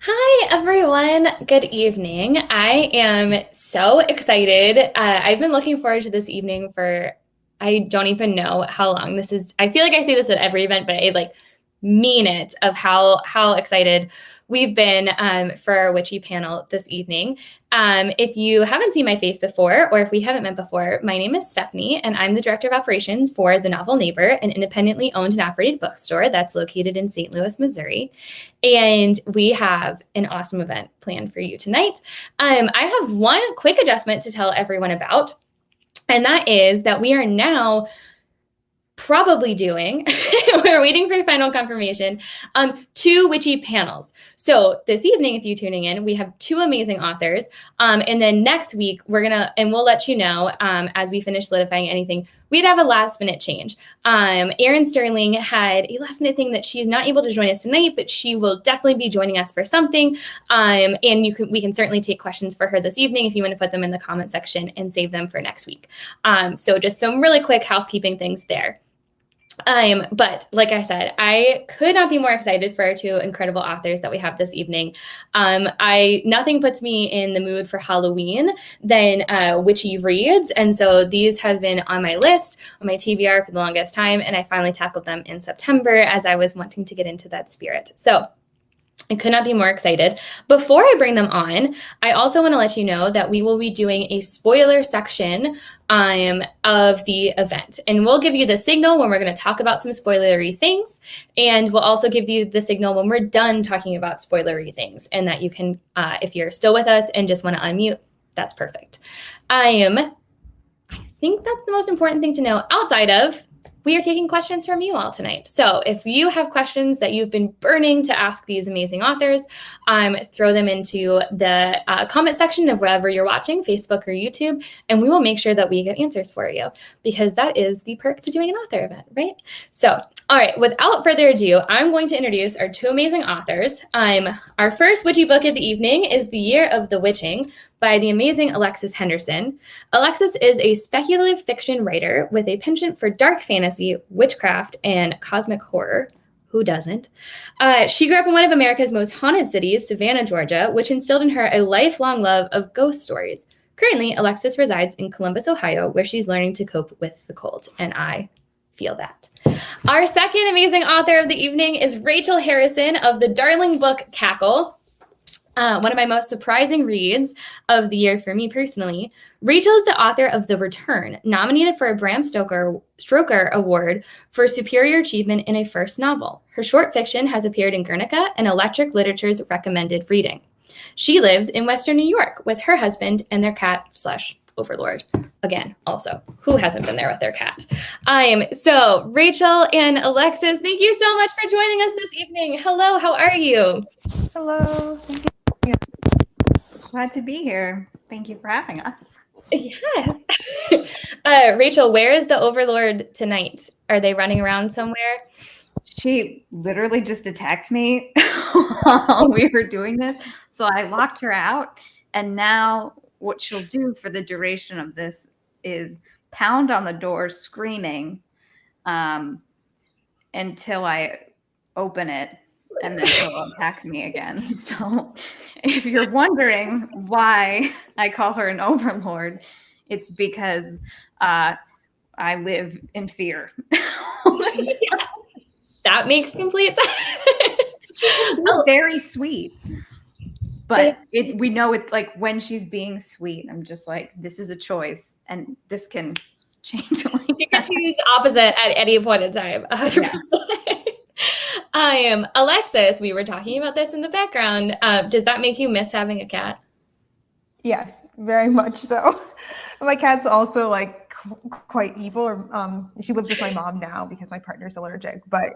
Hi, everyone. Good evening. I am so excited. I've been looking forward to this evening for, I don't even know how long this is. I feel like I say this at every event, but I like mean it of how excited we've been for our Witchy panel this evening. If you haven't seen my face before, or if we haven't met before, my name is Stephanie, and I'm the Director of Operations for The Novel Neighbor, an independently owned and operated bookstore that's located in St. Louis, Missouri. And we have an awesome event planned for you tonight. I have one quick adjustment to tell everyone about, and that is that we are now probably doing, we're waiting for final confirmation, two witchy panels. So this evening, if you're tuning in, we have two amazing authors. And then next week, and we'll let you know as we finish solidifying anything, we'd have a last minute change. Erin Sterling had a last minute thing that she's not able to join us tonight, but she will definitely be joining us for something. And we can certainly take questions for her this evening if you want to put them in the comment section and save them for next week. So just some really quick housekeeping things there. But like I said, I could not be more excited for our two incredible authors that we have this evening. Nothing puts me in the mood for Halloween than witchy reads. And so these have been on my list, on my TBR for the longest time. And I finally tackled them in September as I was wanting to get into that spirit. So I could not be more excited. Before I bring them on, I also want to let you know that we will be doing a spoiler section of the event. And we'll give you the signal when we're going to talk about some spoilery things. And we'll also give you the signal when we're done talking about spoilery things. And that you can, if you're still with us and just want to unmute, that's perfect. I think that's the most important thing to know outside of we are taking questions from you all tonight. So if you have questions that you've been burning to ask these amazing authors, throw them into the comment section of wherever you're watching, Facebook or YouTube, and we will make sure that we get answers for you, because that is the perk to doing an author event, right? So, all right, without further ado, I'm going to introduce our two amazing authors. Our first witchy book of the evening is The Year of the Witching by the amazing Alexis Henderson. Alexis is a speculative fiction writer with a penchant for dark fantasy, witchcraft, and cosmic horror. Who doesn't? She grew up in one of America's most haunted cities, Savannah, Georgia, which instilled in her a lifelong love of ghost stories. Currently, Alexis resides in Columbus, Ohio, where she's learning to cope with the cold, and I feel that. Our second amazing author of the evening is Rachel Harrison of the darling book Cackle. One of my most surprising reads of the year for me personally. Rachel is the author of The Return, nominated for a Bram Stoker Award for Superior Achievement in a First Novel. Her short fiction has appeared in Guernica and Electric Literature's recommended reading. She lives in Western New York with her husband and their cat/overlord. Again, also, who hasn't been there with their cat? So Rachel and Alexis, thank you so much for joining us this evening. Hello, how are you? Hello. Thank you. Glad to be here. Thank you for having us. Yes. Rachel, where is the Overlord tonight? Are they running around somewhere? She literally just attacked me while we were doing this. So I locked her out. And now what she'll do for the duration of this is pound on the door screaming until I open it. And then she'll attack me again. So if you're wondering why I call her an overlord, it's because I live in fear. Yeah, that makes complete sense. She's very sweet. But we know it's like when she's being sweet, I'm just like, this is a choice. And this can change. You can choose opposite at any point in time. 100%. Alexis, we were talking about this in the background. Does that make you miss having a cat? Yes, very much so. My cat's also like quite evil. Or she lives with my mom now because my partner's allergic. But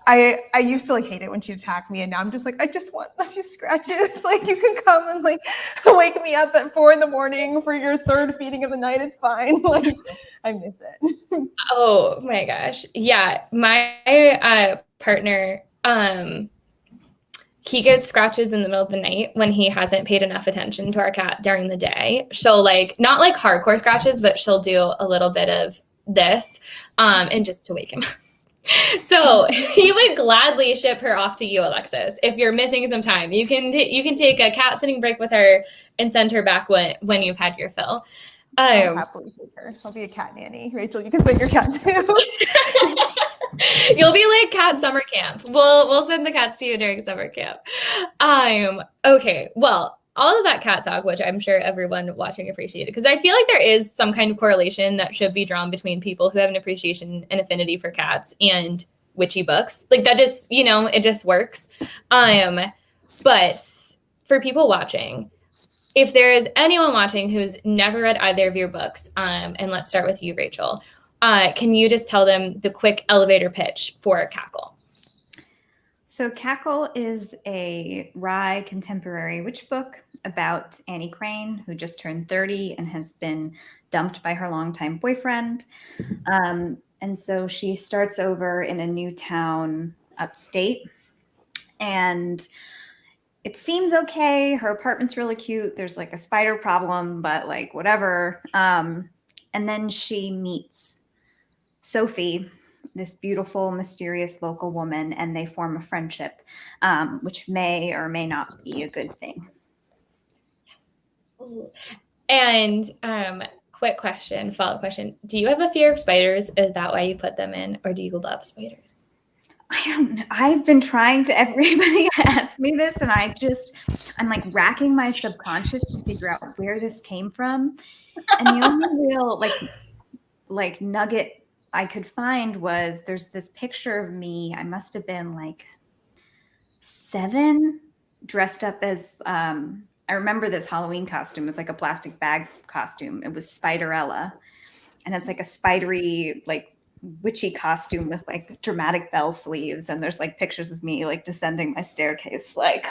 I used to like hate it when she'd attack me, and now I'm just like, I just want a few scratches. Like you can come and like wake me up at 4 a.m. for your third feeding of the night. It's fine. Like I miss it. Oh my gosh, yeah. My partner, he gets scratches in the middle of the night when he hasn't paid enough attention to our cat during the day. She'll like, not like hardcore scratches, but she'll do a little bit of this, and just to wake him up. So he would gladly ship her off to you, Alexis. If you're missing some time, you can take a cat sitting break with her and send her back when you've had your fill. I'll happily take her. I'll be a cat nanny. Rachel, you can send your cat too. You'll be like cat summer camp. We'll send the cats to you during summer camp. Okay. Well, all of that cat talk, which I'm sure everyone watching appreciated, because I feel like there is some kind of correlation that should be drawn between people who have an appreciation and affinity for cats and witchy books. Like that just, it just works. But for people watching, if there is anyone watching who's never read either of your books, and let's start with you, Rachel, can you just tell them the quick elevator pitch for Cackle? So Cackle is a wry contemporary witch book about Annie Crane, who just turned 30 and has been dumped by her longtime boyfriend. And so she starts over in a new town upstate. And it seems okay. Her apartment's really cute. There's like a spider problem, but like whatever. And then she meets Sophie, this beautiful, mysterious local woman, and they form a friendship, which may or may not be a good thing. And quick question, follow-up question. Do you have a fear of spiders? Is that why you put them in, or do you love spiders? I don't know. I've been trying to, everybody ask me this, and I'm like racking my subconscious to figure out where this came from. And the only real like nugget I could find was there's this picture of me. I must have been like 7, dressed up as, I remember this Halloween costume. It's like a plastic bag costume. It was Spiderella. And it's like a spidery, like witchy costume with like dramatic bell sleeves. And there's like pictures of me like descending my staircase. Like,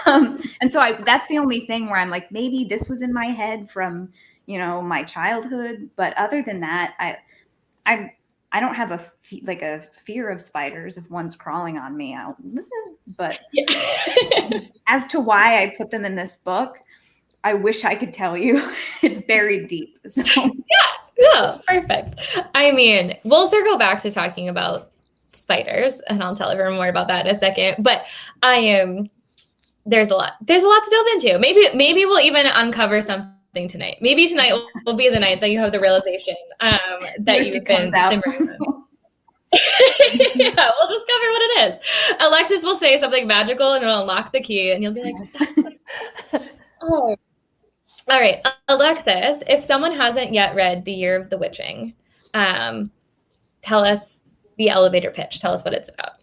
and so that's the only thing where I'm like, maybe this was in my head from, my childhood. But other than that, I don't have a fear of spiders. If one's crawling on me, but as to why I put them in this book, I wish I could tell you. It's buried deep. So. Yeah, perfect. I mean, we'll circle back to talking about spiders, and I'll tell everyone more about that in a second. But there's a lot to delve into. Maybe we'll even uncover something tonight. Maybe tonight will be the night that you have the realization that you've been simmering on. Yeah, we'll discover what it is. Alexis will say something magical and it'll unlock the key, and you'll be like, that's what. Oh. All right, Alexis, if someone hasn't yet read The Year of the Witching, tell us the elevator pitch. Tell us what it's about.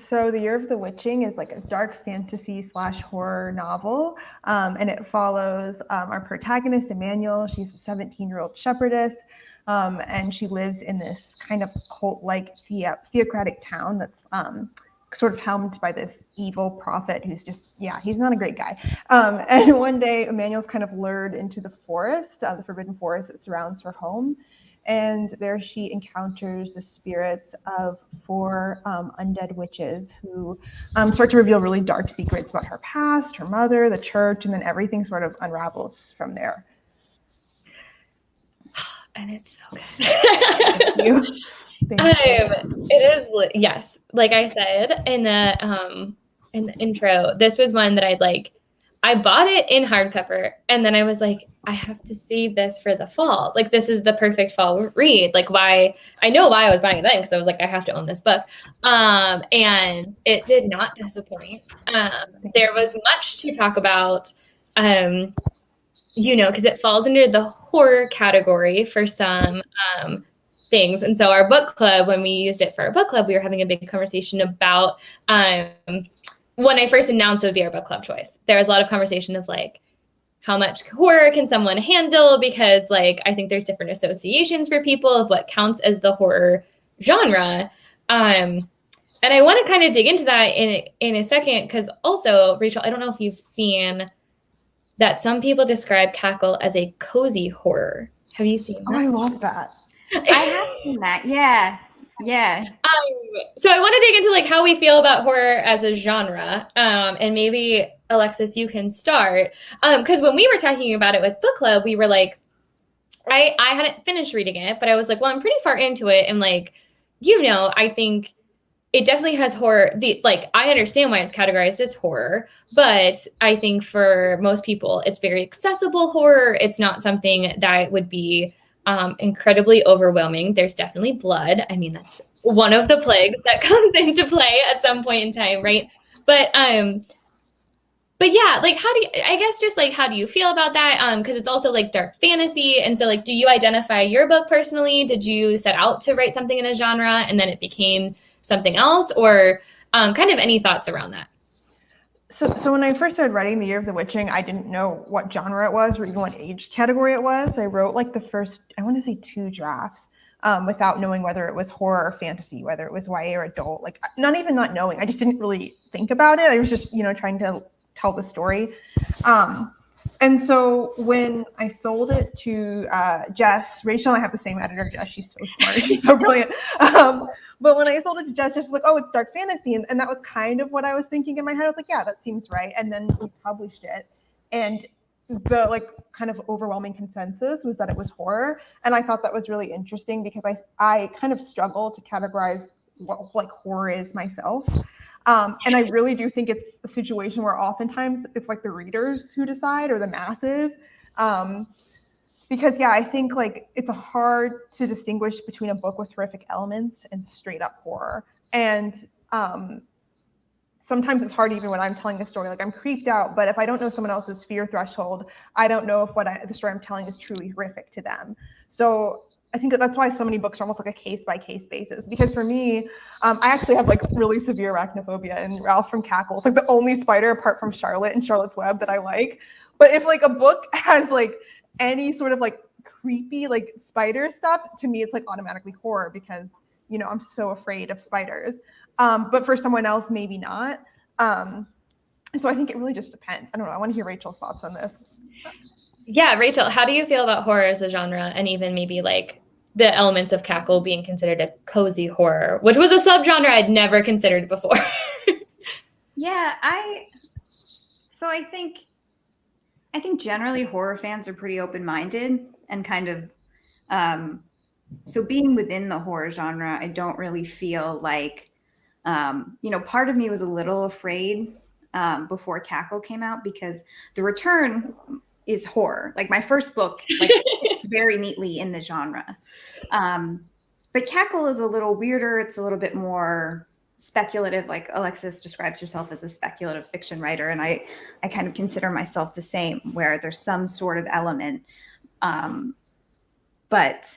So The Year of the Witching is like a dark fantasy / horror novel, and it follows our protagonist, Emmanuel. She's a 17-year-old shepherdess, and she lives in this kind of cult-like theocratic town that's sort of helmed by this evil prophet who's just, he's not a great guy. And one day, Emmanuel's kind of lured into the forest, the forbidden forest that surrounds her home. And there she encounters the spirits of 4 undead witches who start to reveal really dark secrets about her past, her mother, the church, and then everything sort of unravels from there. And it's so good. Thank you. It is, yes. Like I said in the intro, this was one that I bought it in hardcover, and then I was like, I have to save this for the fall. Like, this is the perfect fall read. Like, I know why I was buying it then, because I was like, I have to own this book. And it did not disappoint. There was much to talk about, because it falls under the horror category for some things. And so our book club, when we used it for our book club, we were having a big conversation about when I first announced it would be our book club choice. There was a lot of conversation of like, how much horror can someone handle? Because I think there's different associations for people of what counts as the horror genre. And I want to kind of dig into that in a second, because also, Rachel, I don't know if you've seen that some people describe Cackle as a cozy horror. Have you seen that? Oh, I love that. I have seen that. Yeah. So I want to dig into how we feel about horror as a genre, and maybe Alexis, you can start, because when we were talking about it with book club, we were like, I hadn't finished reading it, but I was like, well, I'm pretty far into it, and I think it definitely has horror. I understand why it's categorized as horror, but I think for most people, it's very accessible horror. It's not something that would be incredibly overwhelming. There's definitely blood. I mean, that's one of the plagues that comes into play at some point in time, right? But yeah, how do you feel about that? Because it's also like dark fantasy. And so like, do you identify your book personally? Did you set out to write something in a genre and then it became something else, or kind of any thoughts around that? So when I first started writing The Year of the Witching, I didn't know what genre it was or even what age category it was. I wrote like the first, I want to say 2 drafts without knowing whether it was horror or fantasy, whether it was YA or adult, like not knowing. I just didn't really think about it. I was just, trying to tell the story. And so when I sold it to Jess, Rachel and I have the same editor, Jess, she's so smart, she's so brilliant. But when I sold it to Jess, Jess was like, oh, it's dark fantasy. And that was kind of what I was thinking in my head. I was like, yeah, that seems right. And then we published it. And the like kind of overwhelming consensus was that it was horror. And I thought that was really interesting because I kind of struggle to categorize what like horror is myself. And I really do think it's a situation where oftentimes it's like the readers who decide or the masses. Because, yeah, I think like it's hard to distinguish between a book with horrific elements and straight up horror. And sometimes it's hard even when I'm telling a story, like I'm creeped out, but if I don't know someone else's fear threshold, I don't know if the story I'm telling is truly horrific to them. So I think that's why so many books are almost like a case-by-case basis. Because for me, I actually have like really severe arachnophobia, and Ralph from Cackle is like the only spider apart from Charlotte and Charlotte's Web that I like. But if like a book has like any sort of like creepy like spider stuff, to me it's like automatically horror because I'm so afraid of spiders. But for someone else, maybe not. And so I think it really just depends. I don't know. I want to hear Rachel's thoughts on this. Yeah, Rachel, how do you feel about horror as a genre, and even maybe like the elements of Cackle being considered a cozy horror, which was a subgenre I'd never considered before? Yeah, I think generally horror fans are pretty open-minded and kind of so being within the horror genre, I don't really feel like part of me was a little afraid before Cackle came out because The Return is horror. Like my first book, like it's very neatly in the genre. But Cackle is a little weirder. It's a little bit more speculative. Like Alexis describes herself as a speculative fiction writer. And I kind of consider myself the same, where there's some sort of element. But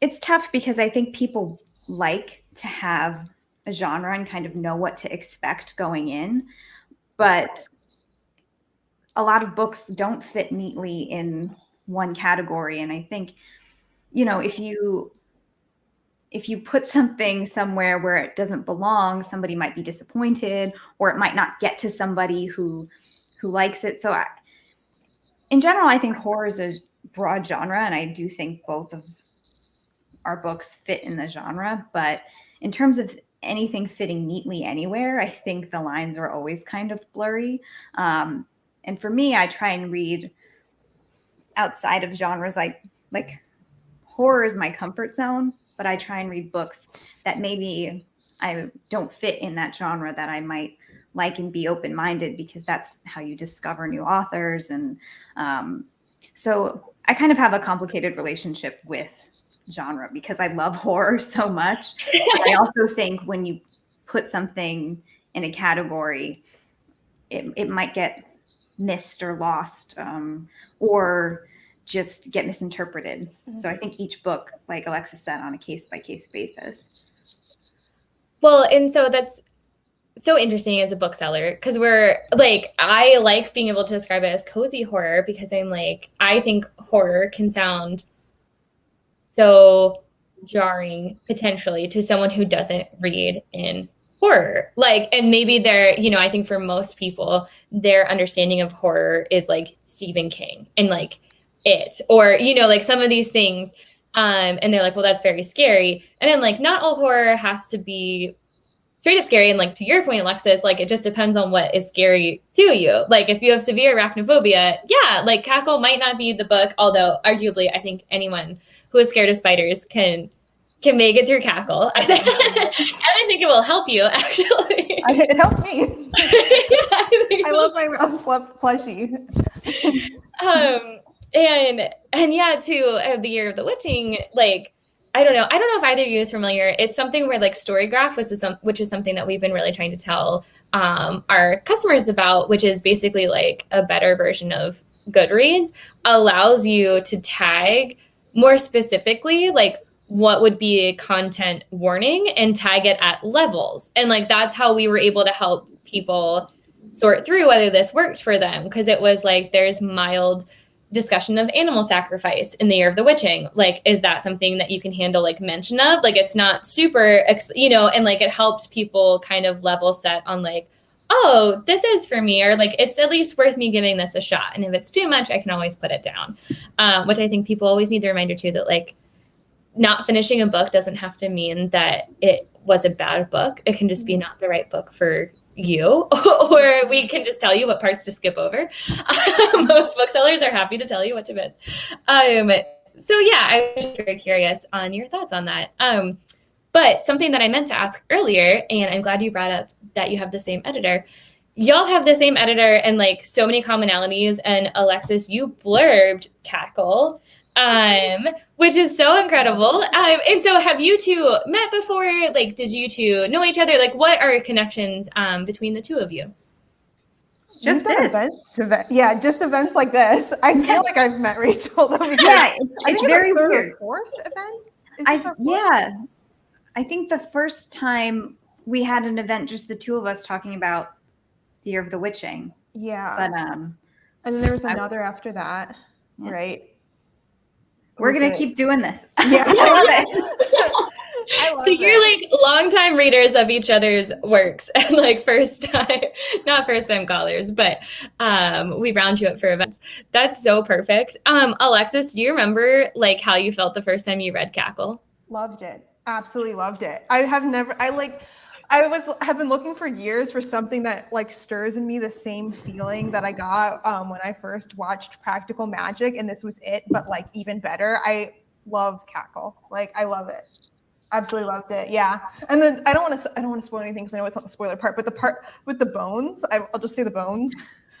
it's tough because I think people like to have a genre and kind of know what to expect going in. But a lot of books don't fit neatly in one category. And I think, if you put something somewhere where it doesn't belong, somebody might be disappointed, or it might not get to somebody who likes it. So in general, I think horror is a broad genre, and I do think both of our books fit in the genre. But in terms of anything fitting neatly anywhere, I think the lines are always kind of blurry. And for me, I try and read outside of genres. Like horror is my comfort zone, but I try and read books that maybe I don't fit in that genre that I might like and be open-minded, because that's how you discover new authors. And so I kind of have a complicated relationship with genre because I love horror so much. But I also think when you put something in a category, it might get missed or lost or just get misinterpreted. Mm-hmm. So I think each book, like Alexis said, on a case-by-case basis. Well, and so that's so interesting as a bookseller, because I like being able to describe it as cozy horror, because I think horror can sound so jarring potentially to someone who doesn't read in horror. And maybe I think for most people, their understanding of horror is like Stephen King and like It, or, some of these things. And they're like, well, that's very scary. And then not all horror has to be straight up scary. And to your point, Alexis, it just depends on what is scary to you. If you have severe arachnophobia, yeah, Cackle might not be the book, although arguably I think anyone who is scared of spiders can can make it through Cackle. And I think it will help you, actually. It helps me. I love my unslept plushie. And yeah, too, the Year of the Witching, like, I don't know if either of you is familiar. It's something where like Storygraph, which is something that we've been really trying to tell our customers about, which is basically like a better version of Goodreads, allows you to tag more specifically like what would be a content warning and tag it at levels. And like that's how we were able to help people sort through whether this worked for them, because it was like there's mild discussion of animal sacrifice in the Year of the Witching. Like, is that something that you can handle like mention of? Like, it's not super, and like it helped people kind of level set on like, oh, this is for me, or like it's at least worth me giving this a shot. And if it's too much, I can always put it down. Which I think people always need the reminder too, that like not finishing a book doesn't have to mean that it was a bad book. It can just be not the right book for you, or we can just tell you what parts to skip over. Most booksellers are happy to tell you what to miss. So yeah, I was just very curious on your thoughts on that. But something that I meant to ask earlier, and I'm glad you brought up that you have the same editor. Y'all have the same editor and like so many commonalities. And Alexis, you blurbed Cackle, which is so incredible. And so have you two met before? Like, did you two know each other? Like, what are connections between the two of you? Just events. Yeah, just events like this. I feel like I've met Rachel. Though, yeah, it's very weird. Fourth event? I think the first time we had an event, just the two of us talking about the Year of the Witching. Yeah. But and then there was another after that, right? We're going to keep doing this. Yeah, I love it. So you're like longtime readers of each other's works and like not first time callers, but we round you up for events. That's so perfect. Alexis, do you remember like how you felt the first time you read Cackle? Loved it. Absolutely loved it. have been looking for years for something that like stirs in me the same feeling that I got when I first watched Practical Magic, and this was it, but like even better. I love Cackle. Like I love it. Absolutely loved it. Yeah. And then I don't want to spoil anything because I know it's not the spoiler part, but the part with the bones, I'll just say the bones.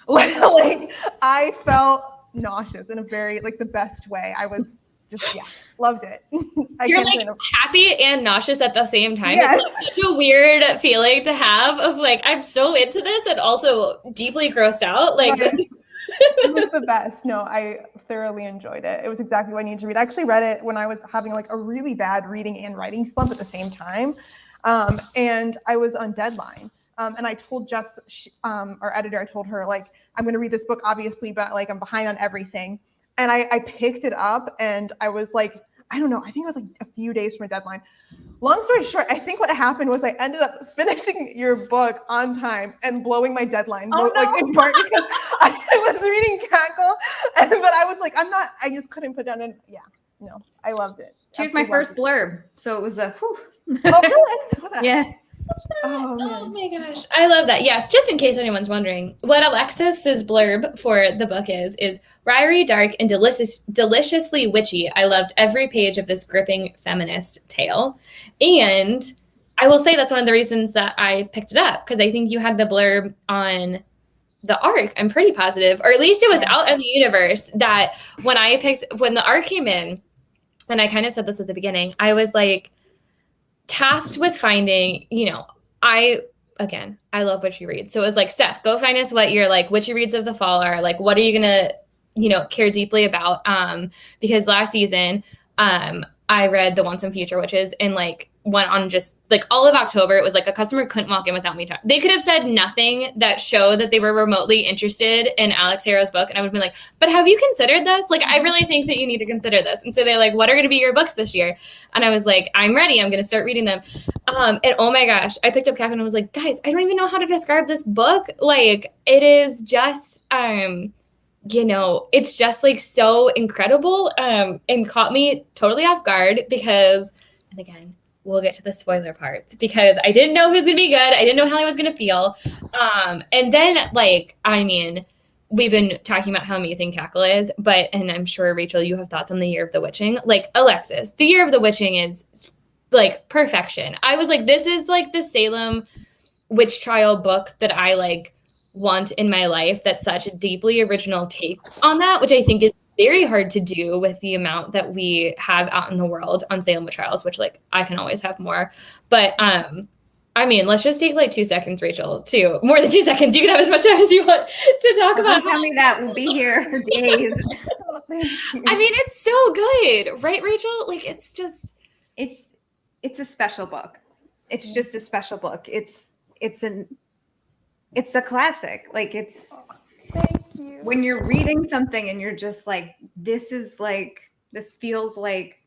like I felt nauseous in a very like the best way. I was just loved it. You're like happy and nauseous at the same time. Yes. It's such a weird feeling to have of like I'm so into this and also deeply grossed out. Like right. It was the best. No, I thoroughly enjoyed it. It was exactly what I needed to read. I actually read it when I was having like a really bad reading and writing slump at the same time. And I was on deadline. And I told Jess, our editor, I told her like, I'm going to read this book, obviously, but like I'm behind on everything. And I picked it up and I was like, I don't know, I think it was like a few days from a deadline. Long story short, I think what happened was I ended up finishing your book on time and blowing my deadline. Like in part because I was reading Cackle, but I was like, I just couldn't put down I loved it. She was my first blurb. So it was a whew. Oh, really? Yeah. Oh my gosh. I love that. Yes, just in case anyone's wondering, what Alexis's blurb for the book is Ryery, dark, and deliciously witchy. I loved every page of this gripping feminist tale. And I will say that's one of the reasons that I picked it up, because I think you had the blurb on the arc. I'm pretty positive, or at least it was out in the universe, that when the arc came in, and I kind of said this at the beginning, I was like tasked with finding, I love witchy reads. So it was like, Steph, go find us what your like witchy reads of the fall are. Like, what are you going to, care deeply about? Because last season, I read The Once and Future Witches and like went on just like all of October. It was like a customer couldn't walk in without me. They could have said nothing that showed that they were remotely interested in Alex Harrow's book. And I would have been like, but have you considered this? Like, I really think that you need to consider this. And so they're like, what are going to be your books this year? And I was like, I'm ready. I'm going to start reading them. And oh my gosh, I picked up Cackle and I was like, guys, I don't even know how to describe this book. Like, it is just, it's just like so incredible and caught me totally off guard because, and again, we'll get to the spoiler parts because I didn't know who was going to be good. I didn't know how I was going to feel. And then we've been talking about how amazing Cackle is, and I'm sure, Rachel, you have thoughts on the Year of the Witching. Like, Alexis, the Year of the Witching is like perfection. I was like, this is like the Salem witch trial book that I like want in my life. That's such a deeply original take on that, which I think is very hard to do with the amount that we have out in the world on Salem witch trials, which like I can always have more. But I mean, let's just take like 2 seconds, Rachel, to more than 2 seconds. You can have as much time as you want to talk about. Tell me that. We'll be here for days. I mean, it's so good, right, Rachel? Like, it's just, it's a special book. It's just a special book. It's a classic. Like Thank you. when you're reading something and you're just like, this feels like,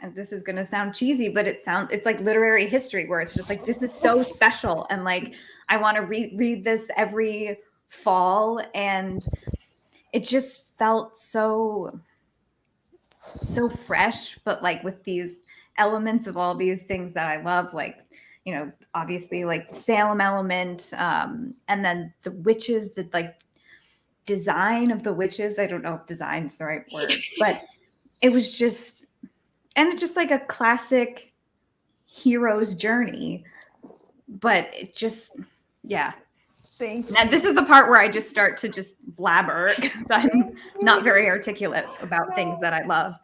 and this is going to sound cheesy, but it's like literary history where it's just like, this is so special. And like, I want to read this every fall. And it just felt so fresh, but like with these elements of all these things that I love, like, you know, obviously like the Salem element, and then the witches, the like design of the witches. I don't know if design's the right word, but it was just, and it's just like a classic hero's journey, but it just, yeah. Thanks. Now this is the part where I just start to just blabber because I'm not very articulate about things that I love.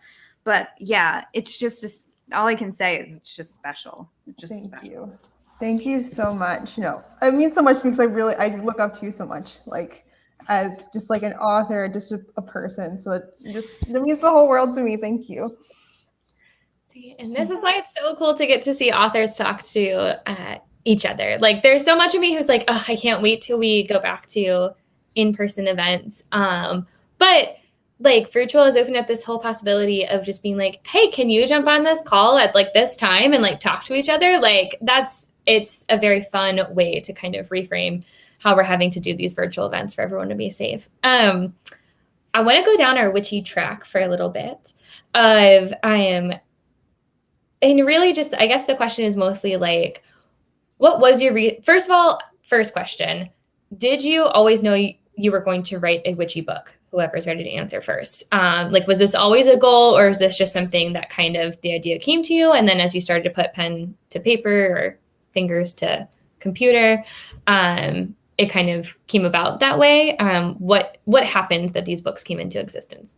But yeah, it's just all I can say is it's just special. It's just Thank special. you. Thank you so much. No, it means so much because I look up to you so much, like as just like an author, just a person. So that means the whole world to me. Thank you. and this is why it's so cool to get to see authors talk to each other. Like, there's so much of me who's like, oh, I can't wait till we go back to in-person events. But like virtual has opened up this whole possibility of just being like, hey, can you jump on this call at like this time and like talk to each other? Like it's a very fun way to kind of reframe how we're having to do these virtual events for everyone to be safe. I want to go down our witchy track for a little bit and really just, I guess the question is mostly like, what was your, first of all, first question, did you always know you were going to write a witchy book? Whoever's ready to answer first. Like, was this always a goal, or is this just something that kind of the idea came to you? And then as you started to put pen to paper or fingers to computer, it kind of came about that way. What happened that these books came into existence?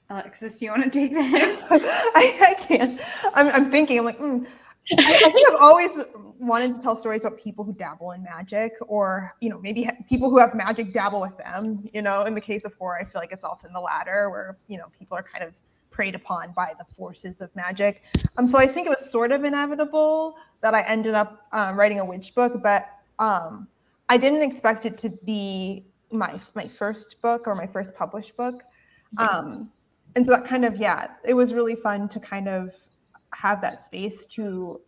Alexis, you want to take this? I can't. I'm thinking. I'm like, I think I've always wanted to tell stories about people who dabble in magic, or, you know, maybe people who have magic dabble with them. You know, in the case of horror, I feel like it's often the latter, where, you know, people are kind of preyed upon by the forces of magic. So I think it was sort of inevitable that I ended up writing a witch book, but I didn't expect it to be my first book or my first published book. And so that kind of, it was really fun to kind of have that space to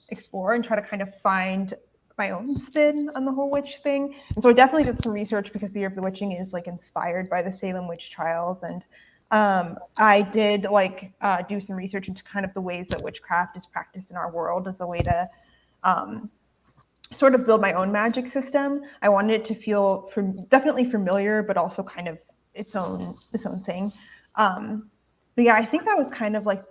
explore and try to kind of find my own spin on the whole witch thing. And so I definitely did some research because the Year of the Witching is like inspired by the Salem witch trials. And I did like do some research into kind of the ways that witchcraft is practiced in our world as a way to sort of build my own magic system. I wanted it to feel definitely familiar, but also kind of its own thing. But yeah, I think that was kind of like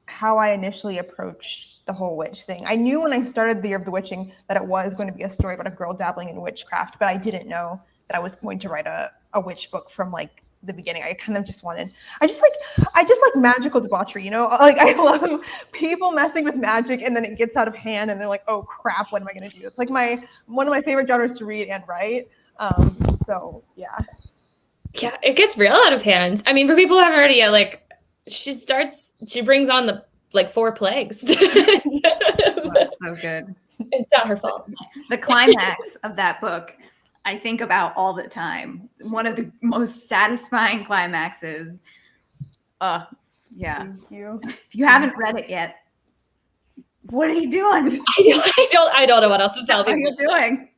how I initially approached the whole witch thing. I knew when I started the Year of the Witching that it was going to be a story about a girl dabbling in witchcraft, but I didn't know that I was going to write a witch book from like the beginning. I kind of just wanted, I just like magical debauchery, you know? Like, I love people messing with magic and then it gets out of hand and they're like, oh crap, what am I going to do? It's like one of my favorite genres to read and write. So yeah. Yeah, it gets real out of hand. I mean, for people who have already she brings on the like 4 plagues. That's so good. It's not her fault. The climax of that book, I think about all the time. One of the most satisfying climaxes. Yeah. Thank you. If you haven't read it yet, what are you doing? I don't know what else to tell people. What are you doing?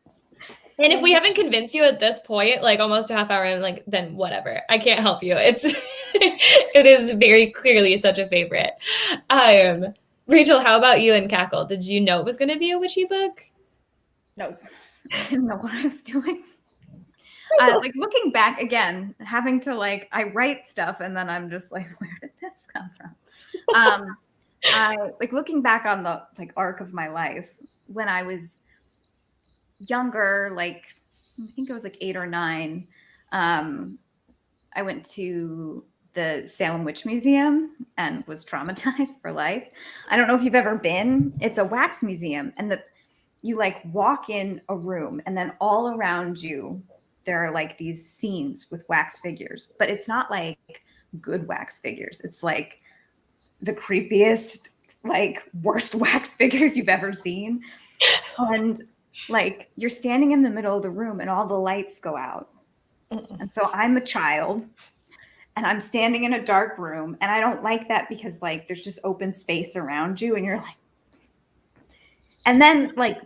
And if we haven't convinced you at this point, like almost a half hour in, like, then whatever. I can't help you. It is very clearly such a favorite. Rachel, how about you and Cackle? Did you know it was going to be a witchy book? No, I didn't know what I was doing. Like, looking back again, having to like, I write stuff and then I'm just like, where did this this come from? I like looking back on the like arc of my life when I was younger, like I think I was like 8 or 9. I went to the Salem Witch Museum and was traumatized for life. I don't know if you've ever been. It's a wax museum, and you like walk in a room, and then all around you there are like these scenes with wax figures, but it's not like good wax figures. It's like the creepiest, like worst wax figures you've ever seen. And like you're standing in the middle of the room and all the lights go out. And so I'm a child and I'm standing in a dark room, and I don't like that because like there's just open space around you and you're like, and then like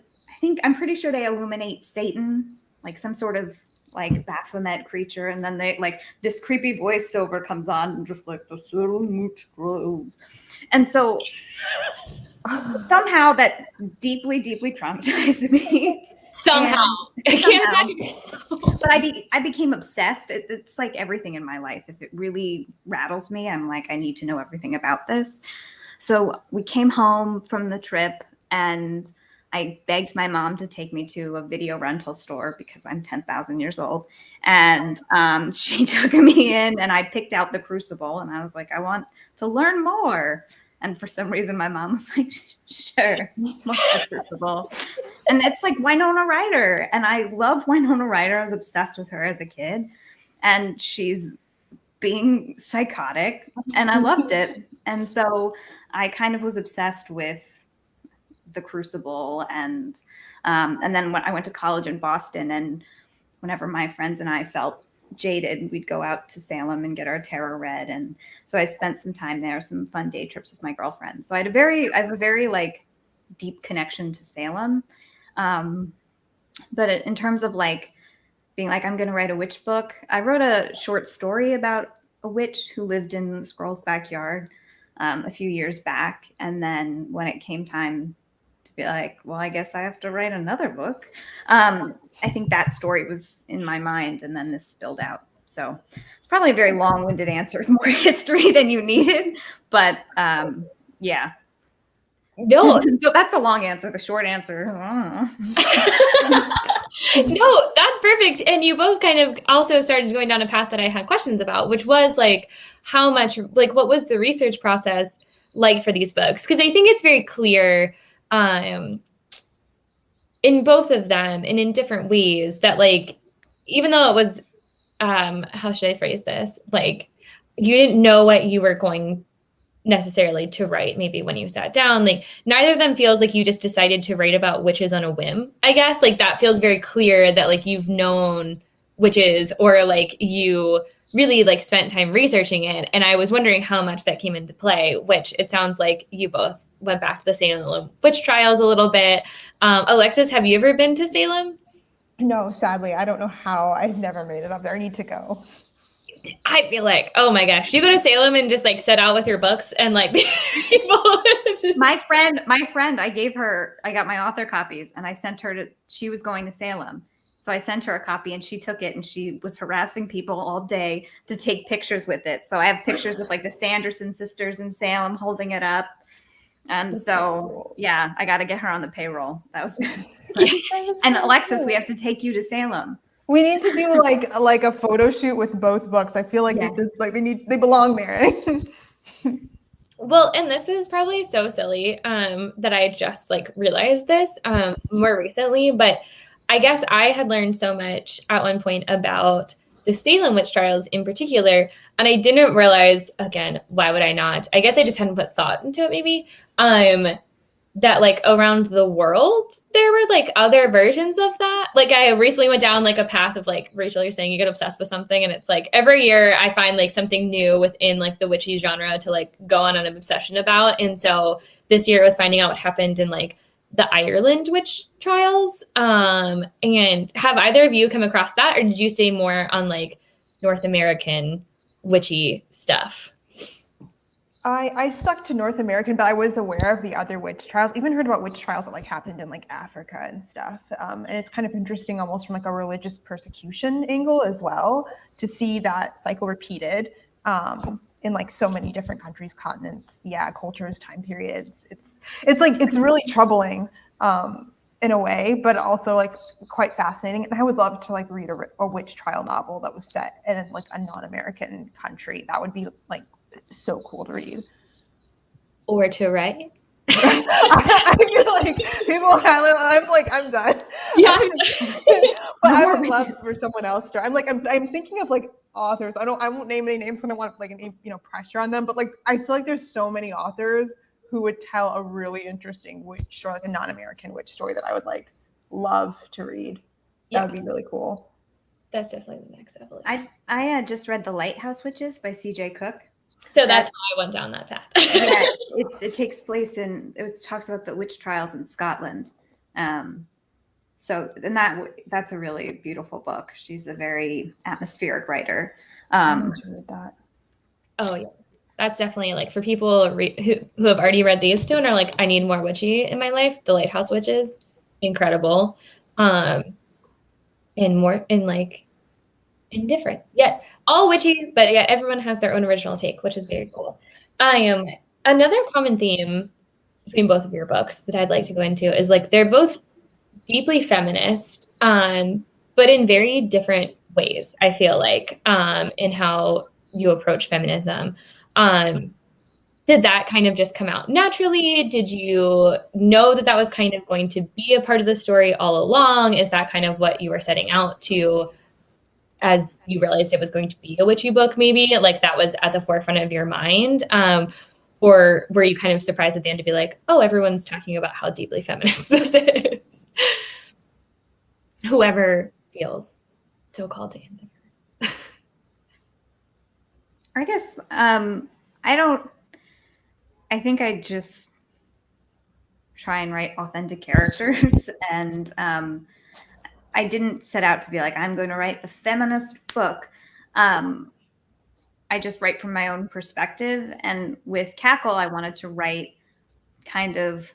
I'm pretty sure they illuminate Satan, like some sort of like Baphomet creature, and then they like this creepy voiceover comes on and just like the settlement grows. And so somehow that deeply traumatized me. Somehow. I can't imagine. But I became obsessed. It's like everything in my life. If it really rattles me, I'm like, I need to know everything about this. So we came home from the trip and I begged my mom to take me to a video rental store because I'm 10,000 years old. And she took me in and I picked out the Crucible and I was like, I want to learn more. And for some reason, my mom was like, sure, what's the Crucible? And it's like Winona Ryder. And I love Winona Ryder. I was obsessed with her as a kid. And she's being psychotic and I loved it. And so I kind of was obsessed with the Crucible. And then when I went to college in Boston, and whenever my friends and I felt jaded, we'd go out to Salem and get our tarot read. And so I spent some time there, some fun day trips with my girlfriend. So I have a very like deep connection to Salem. But in terms of like being like, I'm going to write a witch book, I wrote a short story about a witch who lived in the squirrel's backyard a few years back. And then when it came time to be like, well, I guess I have to write another book, I think that story was in my mind, and then this spilled out. So it's probably a very long-winded answer with more history than you needed, but yeah. No, that's a long answer. The short answer. No, that's perfect. And you both kind of also started going down a path that I had questions about, which was like how much, like what was the research process like for these books? Because I think it's very clear in both of them and in different ways that like, even though it was, how should I phrase this? Like you didn't know what you were going necessarily to write maybe when you sat down, like neither of them feels like you just decided to write about witches on a whim. I guess like that feels very clear that like you've known witches or like you really like spent time researching it. And I was wondering how much that came into play, which it sounds like you both went back to the Salem witch trials a little bit. Alexis, have you ever been to Salem? No, sadly, I don't know how. I've never made it up there. I need to go. I feel like, oh my gosh, do you go to Salem and just like set out with your books and like people? My friend, I got my author copies and I sent her she was going to Salem. So I sent her a copy and she took it and she was harassing people all day to take pictures with it. So I have pictures with like the Sanderson sisters in Salem holding it up. And so, yeah, I got to get her on the payroll. That was good. And Alexis, we have to take you to Salem. We need to do like a photo shoot with both books. I feel like Yeah. they belong there. Well, and this is probably so silly that I just like realized this more recently, but I guess I had learned so much at one point about the Salem witch trials in particular, and I didn't realize, again, why would I not? I guess I just hadn't put thought into it maybe, that like around the world, there were like other versions of that. Like I recently went down like a path of like, Rachel, you're saying you get obsessed with something. And it's like every year I find like something new within like the witchy genre to like go on an obsession about. And so this year I was finding out what happened in like the Ireland witch trials. And have either of you come across that? Or did you stay more on like North American witchy stuff? I stuck to North American, but I was aware of the other witch trials, even heard about witch trials that like happened in like Africa and stuff. And it's kind of interesting almost from like a religious persecution angle as well to see that cycle repeated. in like so many different countries, continents, cultures, time periods. It's really troubling in a way, but also like quite fascinating. And I would love to like read a witch trial novel that was set in like a non-American country. That would be like so cool to read. Or to write. I feel like I'm done. Yeah. But I would love for someone else to. I'm thinking of like authors. I won't name any names. I don't want like any pressure on them. But like I feel like there's so many authors who would tell a really interesting witch or like a non-American witch story that I would like love to read. That would be really cool. That's definitely the next episode. I just read The Lighthouse Witches by C.J. Cook. So that's how I went down that path. Yeah, it takes place it talks about the witch trials in Scotland. So that's a really beautiful book. She's a very atmospheric writer. I need to read that. Oh yeah, that's definitely like for people who have already read these two and are like, I need more witchy in my life. The Lighthouse Witches, incredible, and more indifferent yet all witchy, but yeah, everyone has their own original take, which is very cool. Another common theme between both of your books that I'd like to go into is like they're both deeply feminist, but in very different ways. I feel like in how you approach feminism. Did that kind of just come out naturally? Did you know that was kind of going to be a part of the story all along? Is that kind of what you were setting out to as you realized it was going to be a witchy book, maybe? Like that was at the forefront of your mind? Or were you kind of surprised at the end to be like, oh, everyone's talking about how deeply feminist this is? Whoever feels so called to answer. I guess I think I just try and write authentic characters, and I didn't set out to be like, I'm going to write a feminist book. I just write from my own perspective. And with Cackle, I wanted to write kind of,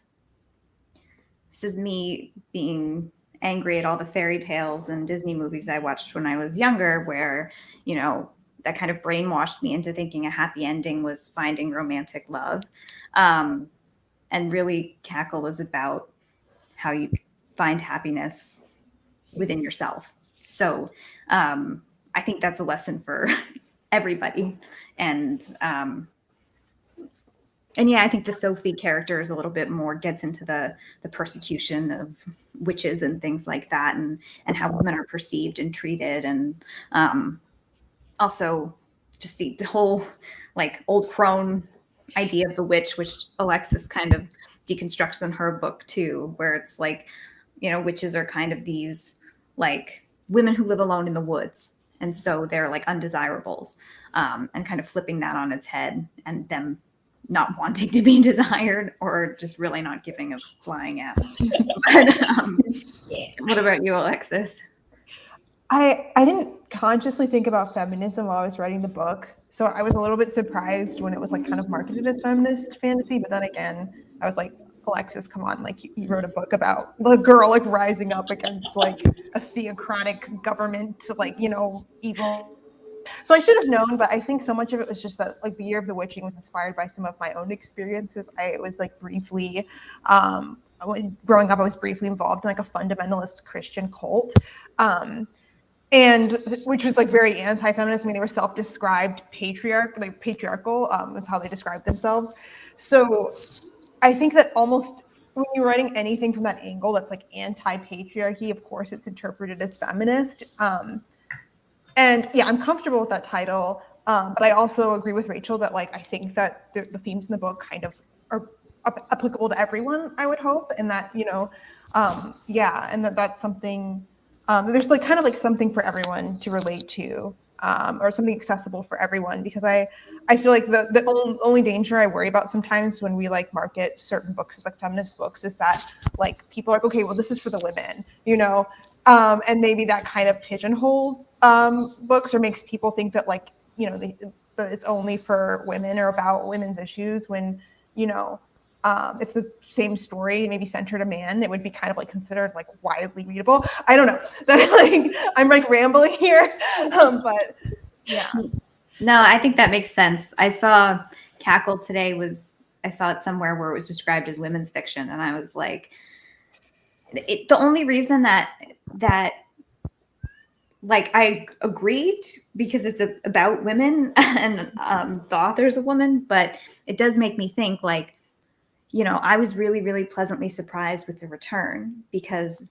this is me being angry at all the fairy tales and Disney movies I watched when I was younger, where, that kind of brainwashed me into thinking a happy ending was finding romantic love. And really, Cackle is about how you find happiness within yourself. So I think that's a lesson for everybody. And yeah, I think the Sophie character is a little bit more gets into the persecution of witches and things like that, and how women are perceived and treated, and also just the whole like old crone idea of the witch, which Alexis kind of deconstructs in her book too, where it's like, witches are kind of these like women who live alone in the woods. And so they're like undesirables, and kind of flipping that on its head, and them not wanting to be desired, or just really not giving a flying F. But what about you, Alexis? I didn't consciously think about feminism while I was writing the book. So I was a little bit surprised when it was like kind of marketed as feminist fantasy. But then again, I was like, Alexis, come on, like you wrote a book about the girl like rising up against like a theocratic government, like, evil. So I should have known, but I think so much of it was just that like the Year of the Witching was inspired by some of my own experiences. I was like briefly, growing up, I was briefly involved in like a fundamentalist Christian cult. And which was like very anti-feminist. I mean, they were self-described patriarchal. That's how they described themselves. So I think that almost when you're writing anything from that angle that's like anti-patriarchy, of course it's interpreted as feminist. And yeah, I'm comfortable with that title. But I also agree with Rachel that like I think that the themes in the book kind of are applicable to everyone, I would hope, and that, and that's something. There's like kind of like something for everyone to relate to, or something accessible for everyone, because I feel like the only danger I worry about sometimes when we like market certain books as like feminist books is that like people are like, okay, well this is for the women, and maybe that kind of pigeonholes books or makes people think that like, that it's only for women or about women's issues when, if the same story maybe centered a man, it would be kind of like considered like widely readable. I don't know. That like I'm like rambling here, but yeah. No, I think that makes sense. I saw Cackle today I saw it somewhere where it was described as women's fiction. And I was like, the only reason that like I agreed because it's about women and the author's a woman, but it does make me think like, I was really, really pleasantly surprised with The Return because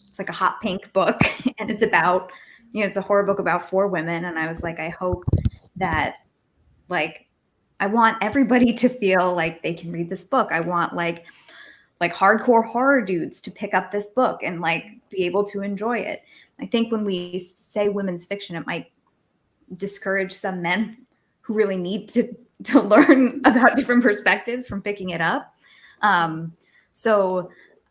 it's like a hot pink book and it's about, it's a horror book about 4 women. And I was like, I hope that like, I want everybody to feel like they can read this book. I want like hardcore horror dudes to pick up this book and like be able to enjoy it. I think when we say women's fiction, it might discourage some men who really need to learn about different perspectives from picking it up. Again,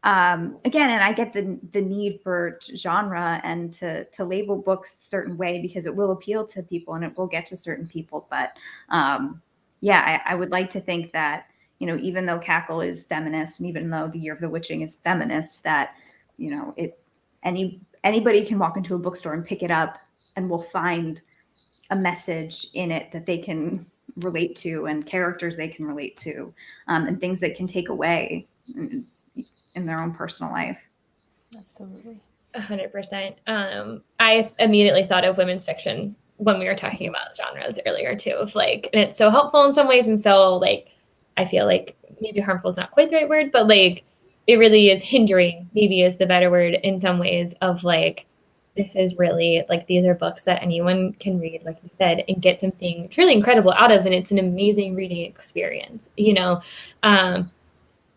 and I get the need for genre and to label books a certain way because it will appeal to people and it will get to certain people. But I would like to think that, even though Cackle is feminist and even though The Year of the Witching is feminist, that, anybody can walk into a bookstore and pick it up and will find a message in it that they can relate to and characters they can relate to and things that can take away in their own personal life. Absolutely. 100%. I immediately thought of women's fiction when we were talking about genres earlier too, of like, and it's so helpful in some ways. And so like, I feel like maybe harmful is not quite the right word, but like, it really is hindering, maybe is the better word in some ways, of like, this is really like, these are books that anyone can read, like you said, and get something truly incredible out of. And it's an amazing reading experience, and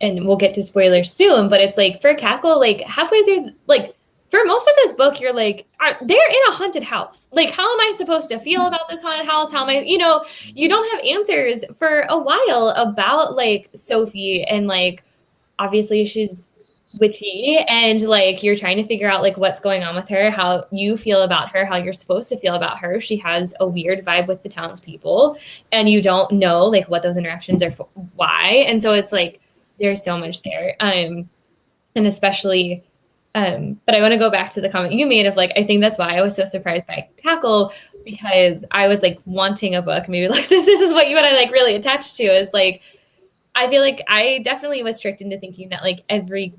we'll get to spoilers soon, but it's like for Cackle, like halfway through, like for most of this book, you're like, they're in a haunted house. Like, how am I supposed to feel about this haunted house? How am I, you don't have answers for a while about like Sophie, and like, obviously she's witchy, and like, you're trying to figure out like what's going on with her, how you feel about her, how you're supposed to feel about her. She has a weird vibe with the townspeople and you don't know like what those interactions are for, why. And so it's like, there's so much there. And especially, but I want to go back to the comment you made of like, I think that's why I was so surprised by Cackle, because I was like wanting a book, maybe Alexis, this is what you and I like really attached to, is like, I feel like I definitely was tricked into thinking that like every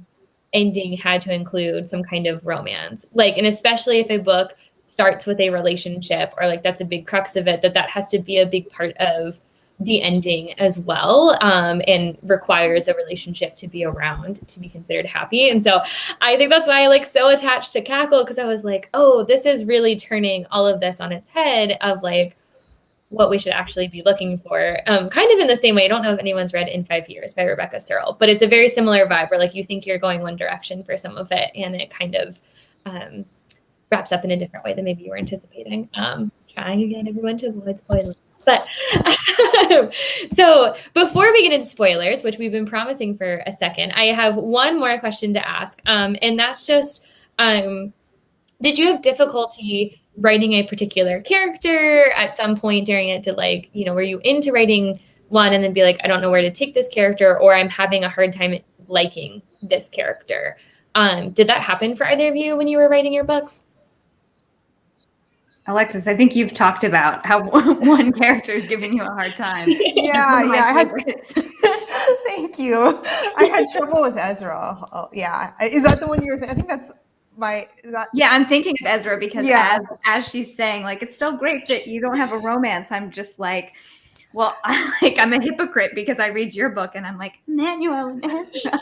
ending had to include some kind of romance. Like, and especially if a book starts with a relationship, or like that's a big crux of it, that has to be a big part of the ending as well, and requires a relationship to be around to be considered happy. And so I think that's why I like so attached to Cackle, because I was like, oh, this is really turning all of this on its head of like what we should actually be looking for. Kind of in the same way, I don't know if anyone's read In 5 Years by Rebecca Searle, but it's a very similar vibe where like you think you're going one direction for some of it, and it kind of wraps up in a different way than maybe you were anticipating. Trying again, everyone, to avoid spoilers. But so before we get into spoilers, which we've been promising for a second, I have one more question to ask. And that's just, did you have difficulty writing a particular character at some point during it, to like, were you into writing one and then be like, I don't know where to take this character, or I'm having a hard time liking this character? Did that happen for either of you when you were writing your books? Alexis, I think you've talked about how one character is giving you a hard time. Yeah. Thank you. I had trouble with Ezra. Oh, yeah. Is that the one you were thinking? I think that's Yeah, I'm thinking of Ezra because as she's saying, like, it's so great that you don't have a romance. I'm just like, well, I'm a hypocrite because I read your book and I'm like, Emmanuel and Ezra.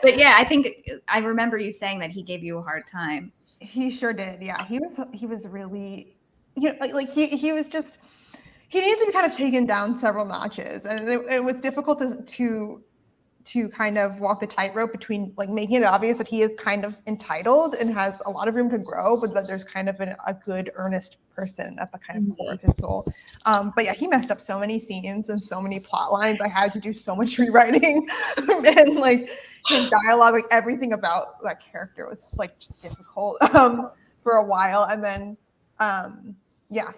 but yeah, I think I remember you saying that he gave you a hard time. He sure did. Yeah, he was really, like he was just, he needed to be kind of taken down several notches, and it was difficult to kind of walk the tightrope between like making it obvious that he is kind of entitled and has a lot of room to grow, but that there's kind of a good, earnest person at the kind of core of his soul. But yeah, he messed up so many scenes and so many plot lines. I had to do so much rewriting and like his dialogue, like everything about that character was like just difficult for a while. And then,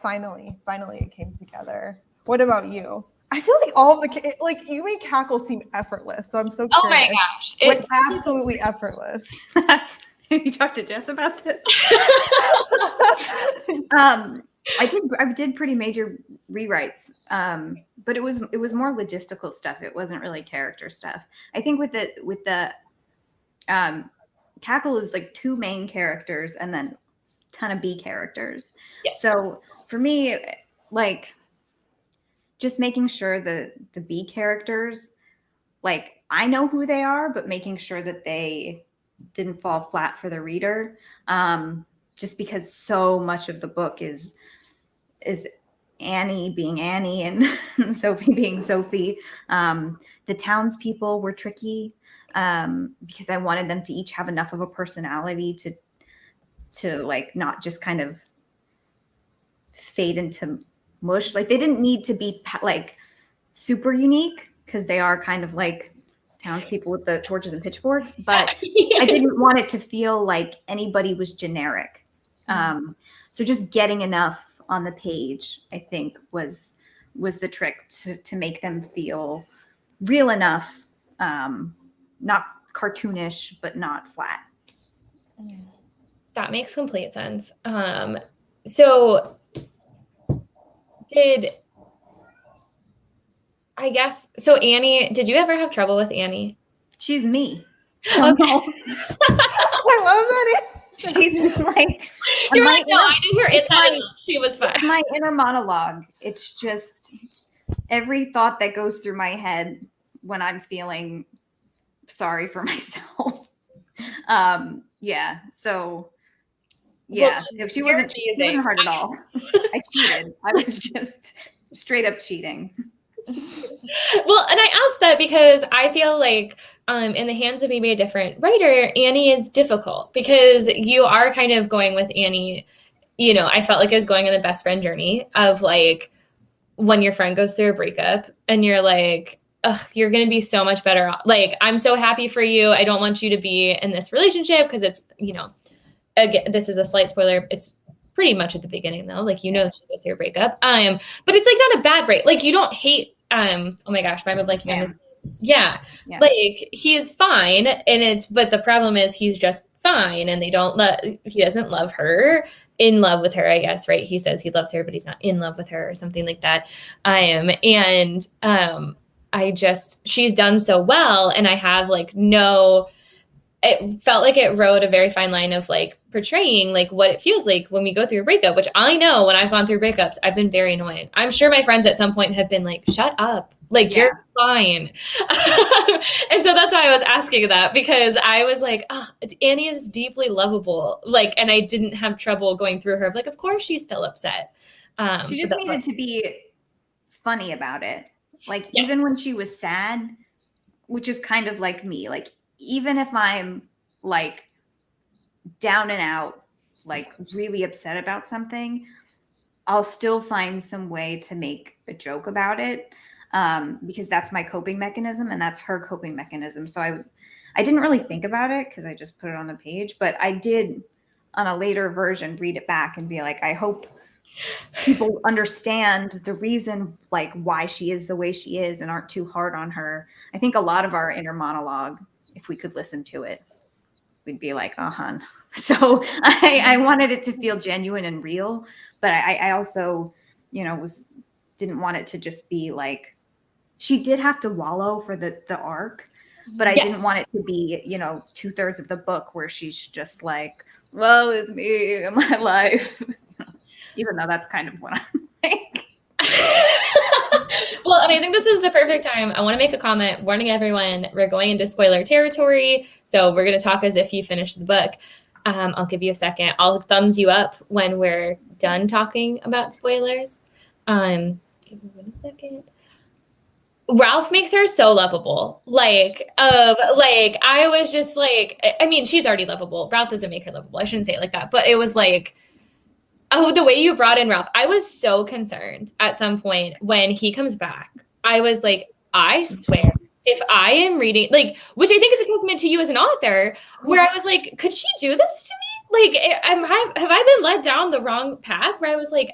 finally it came together. What about you? I feel like all of the, like, you made Cackle seem effortless, so I'm so curious. Oh my gosh. It's absolutely effortless. You talked to Jess about this? I did pretty major rewrites, but it was more logistical stuff. It wasn't really character stuff. I think with the Cackle is like 2 main characters and then a ton of B characters. Yes. So for me, like, just making sure the B characters, like, I know who they are, but making sure that they didn't fall flat for the reader. Just because so much of the book is Annie being Annie and Sophie being Sophie. The townspeople were tricky because I wanted them to each have enough of a personality to like not just kind of fade into mush. Like, they didn't need to be like super unique because they are kind of like townspeople with the torches and pitchforks, but I didn't want it to feel like anybody was generic. So just getting enough on the page, I think, was the trick to make them feel real enough, not cartoonish, but not flat. That makes complete sense. So Annie, did you ever have trouble with Annie? She's me. Okay. I love that. She's like, you're like, no, I knew her inside. She was fine. It's my inner monologue. It's just every thought that goes through my head when I'm feeling sorry for myself. Yeah. So yeah, well, she wasn't hard at all. I cheated. I was just straight up cheating. Well, and I asked that because I feel like in the hands of maybe a different writer, Annie is difficult because you are kind of going with Annie, you know, I felt like I was going on a best friend journey of like when your friend goes through a breakup and you're like, ugh, you're going to be so much better off. Like, I'm so happy for you. I don't want you to be in this relationship because it's, you know, again, this is a slight spoiler. It's pretty much at the beginning though. Like, you know, she goes through a breakup. But it's like not a bad break. Like, you don't hate, oh my gosh, why am I blanking on his yeah. Like, he is fine. But the problem is he's just fine. And he doesn't love her, in love with her, I guess, right? He says he loves her, but he's not in love with her or something like that. She's done so well. And I have like it felt like it rode a very fine line of like portraying like what it feels like when we go through a breakup, which I know when I've gone through breakups, I've been very annoying. I'm sure my friends at some point have been like, shut up. Like, you're fine. And so that's why I was asking that, because I was like, oh, Annie is deeply lovable. Like, and I didn't have trouble going through her. Like, of course she's still upset. She just needed to be funny about it. Like, even when she was sad, which is kind of like me, like, even if I'm like down and out, like really upset about something, I'll still find some way to make a joke about it. Because that's my coping mechanism and that's her coping mechanism. So I didn't really think about it because I just put it on the page, but I did on a later version read it back and be like, I hope people understand the reason, like, why she is the way she is and aren't too hard on her. I think a lot of our inner monologue, if we could listen to it, we'd be like, oh, hun. So I wanted it to feel genuine and real, but I also, you know, didn't want it to just be like, she did have to wallow for the arc, but I didn't want it to be, you know, 2/3 of the book where she's just like, well, it's me and my life. Even though that's kind of what I'm like. Well, and I think this is the perfect time. I want to make a comment warning everyone, we're going into spoiler territory. So we're going to talk as if you finished the book. I'll give you a second. I'll thumbs you up when we're done talking about spoilers. Give me 1 second. Ralph makes her so lovable. Like, I was just like, I mean, she's already lovable. Ralph doesn't make her lovable. I shouldn't say it like that. But it was like, oh, the way you brought in Ralph. I was so concerned at some point when he comes back. I was like, I swear, if I am reading, like, which I think is a testament to you as an author, where I was like, could she do this to me? Like, have I been led down the wrong path? Where I was like,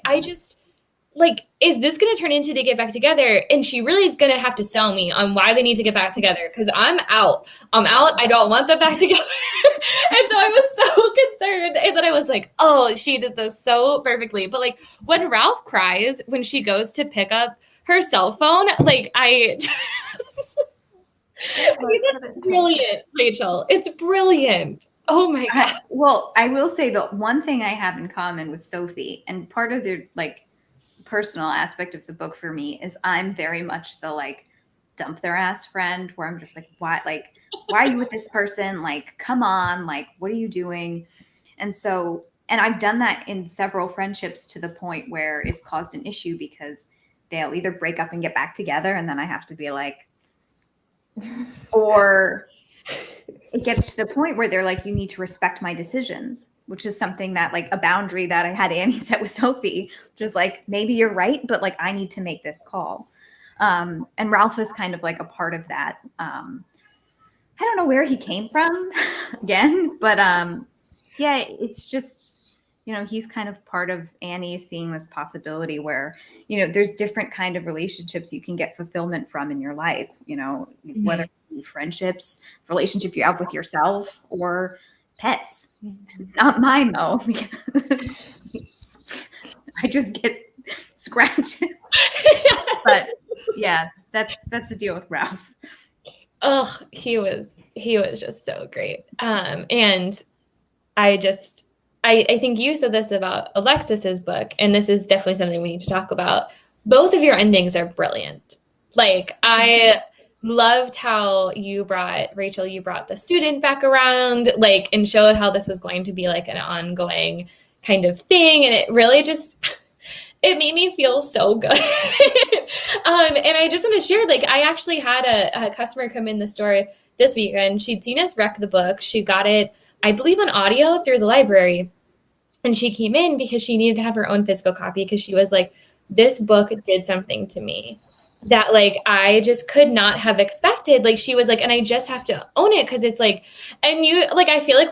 like, is this going to turn into they get back together? And she really is going to have to sell me on why they need to get back together. Because I'm out. I don't want them back together. And so I was so concerned. And then I was like, oh, she did this so perfectly. But like when Ralph cries, when she goes to pick up her cell phone, like it's brilliant, Rachel. It's brilliant. Oh my God. Well, I will say the one thing I have in common with Sophie, and part of the like personal aspect of the book for me, is I'm very much the like dump their ass friend, where I'm just like, why are you with this person? Like, come on, like, what are you doing? And so, and I've done that in several friendships to the point where it's caused an issue because they'll either break up and get back together, and then I have to be like, or it gets to the point where they're like, you need to respect my decisions, which is something that like a boundary that I had Annie set with Sophie, which is like, maybe you're right, but like, I need to make this call. And Ralph is kind of like a part of that. I don't know where he came from again, but yeah, it's just, you know, he's kind of part of Annie seeing this possibility where, you know, there's different kind of relationships you can get fulfillment from in your life, you know, whether it be friendships, relationship you have with yourself, or pets. Not mine though, because I just get scratches. But yeah, that's the deal with Ralph. Oh, he was just so great. And I think you said this about Alexis's book, and this is definitely something we need to talk about. Both of your endings are brilliant. Like, I loved how you brought the student back around, like, and showed how this was going to be like an ongoing kind of thing. And it really just, it made me feel so good. And I just want to share, like, I actually had a customer come in the store this weekend. She'd seen us wreck the book. She got it, I believe, on audio through the library. And she came in because she needed to have her own physical copy, because she was like, this book did something to me that like I just could not have expected. Like, she was like, and I just have to own it, because it's like, and you like, I feel like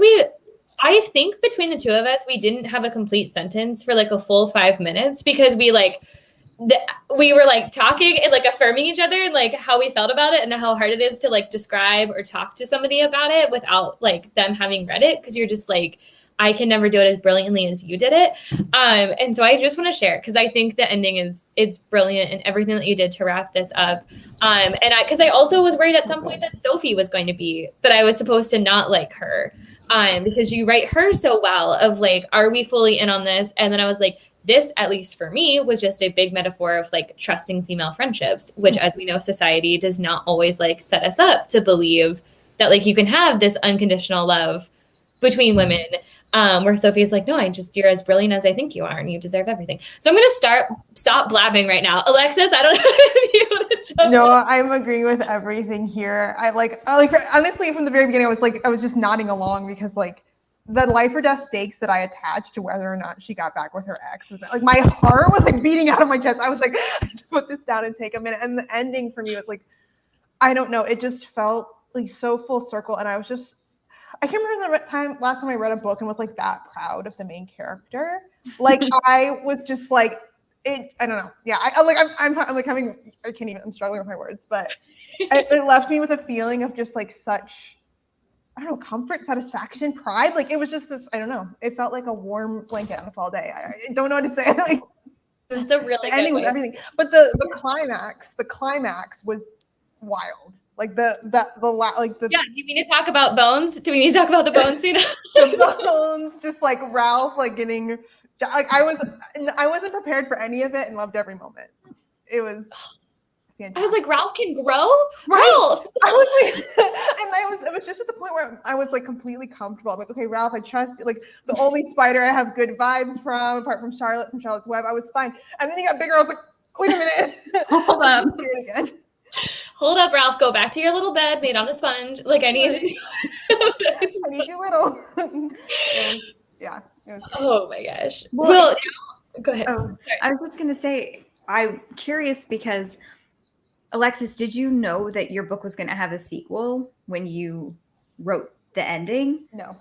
I think between the two of us, we didn't have a complete sentence for like a full 5 minutes, because we like we were like talking and like affirming each other and like how we felt about it and how hard it is to like describe or talk to somebody about it without like them having read it, because you're just like, I can never do it as brilliantly as you did it. And so I just want to share, because I think the ending it's brilliant, and everything that you did to wrap this up. And because I also was worried at some point that Sophie was going to be, that I was supposed to not like her, because you write her so well of like, are we fully in on this? And then I was like, this, at least for me, was just a big metaphor of like trusting female friendships, which, as we know, society does not always like set us up to believe that like you can have this unconditional love between women. Where Sophie's like, no, you're as brilliant as I think you are, and you deserve everything. So I'm going to stop blabbing right now. Alexis, I don't know if you want to jump No, in. I'm agreeing with everything here. I like honestly, from the very beginning, I was just nodding along, because like the life or death stakes that I attached to whether or not she got back with her ex was like, my heart was like beating out of my chest. I was like, I have to put this down and take a minute. And the ending for me was like, I don't know, it just felt like so full circle, and I can't remember the last time I read a book and was like that proud of the main character. Like, I was just like, I don't know. Yeah, I'm like having, I'm struggling with my words, but it left me with a feeling of just like such, I don't know, comfort, satisfaction, pride. Like, it was just this, I don't know. It felt like a warm blanket on a fall day. I don't know what to say. Like, That's a really the ending good was way. everything. But the climax was wild. Like yeah. Do you mean to talk about bones? Do we need to talk about the bone scene? The bones, just like Ralph, like getting, like I wasn't prepared for any of it and loved every moment. It was fantastic. I was like, Ralph can grow? Right. Ralph! I was like, and it was just at the point where I was like completely comfortable. I'm like, okay, Ralph, I trust you. Like, the only spider I have good vibes from, apart from Charlotte from Charlotte's Web, I was fine. And then he got bigger. I was like, wait a minute. Hold up. Do it again. Hold up, Ralph. Go back to your little bed made on a sponge. Like, I need you. I need you little. Yeah. Oh my gosh. Well, go ahead. I was just going to say, I'm curious because, Alexis, did you know that your book was going to have a sequel when you wrote the ending? No.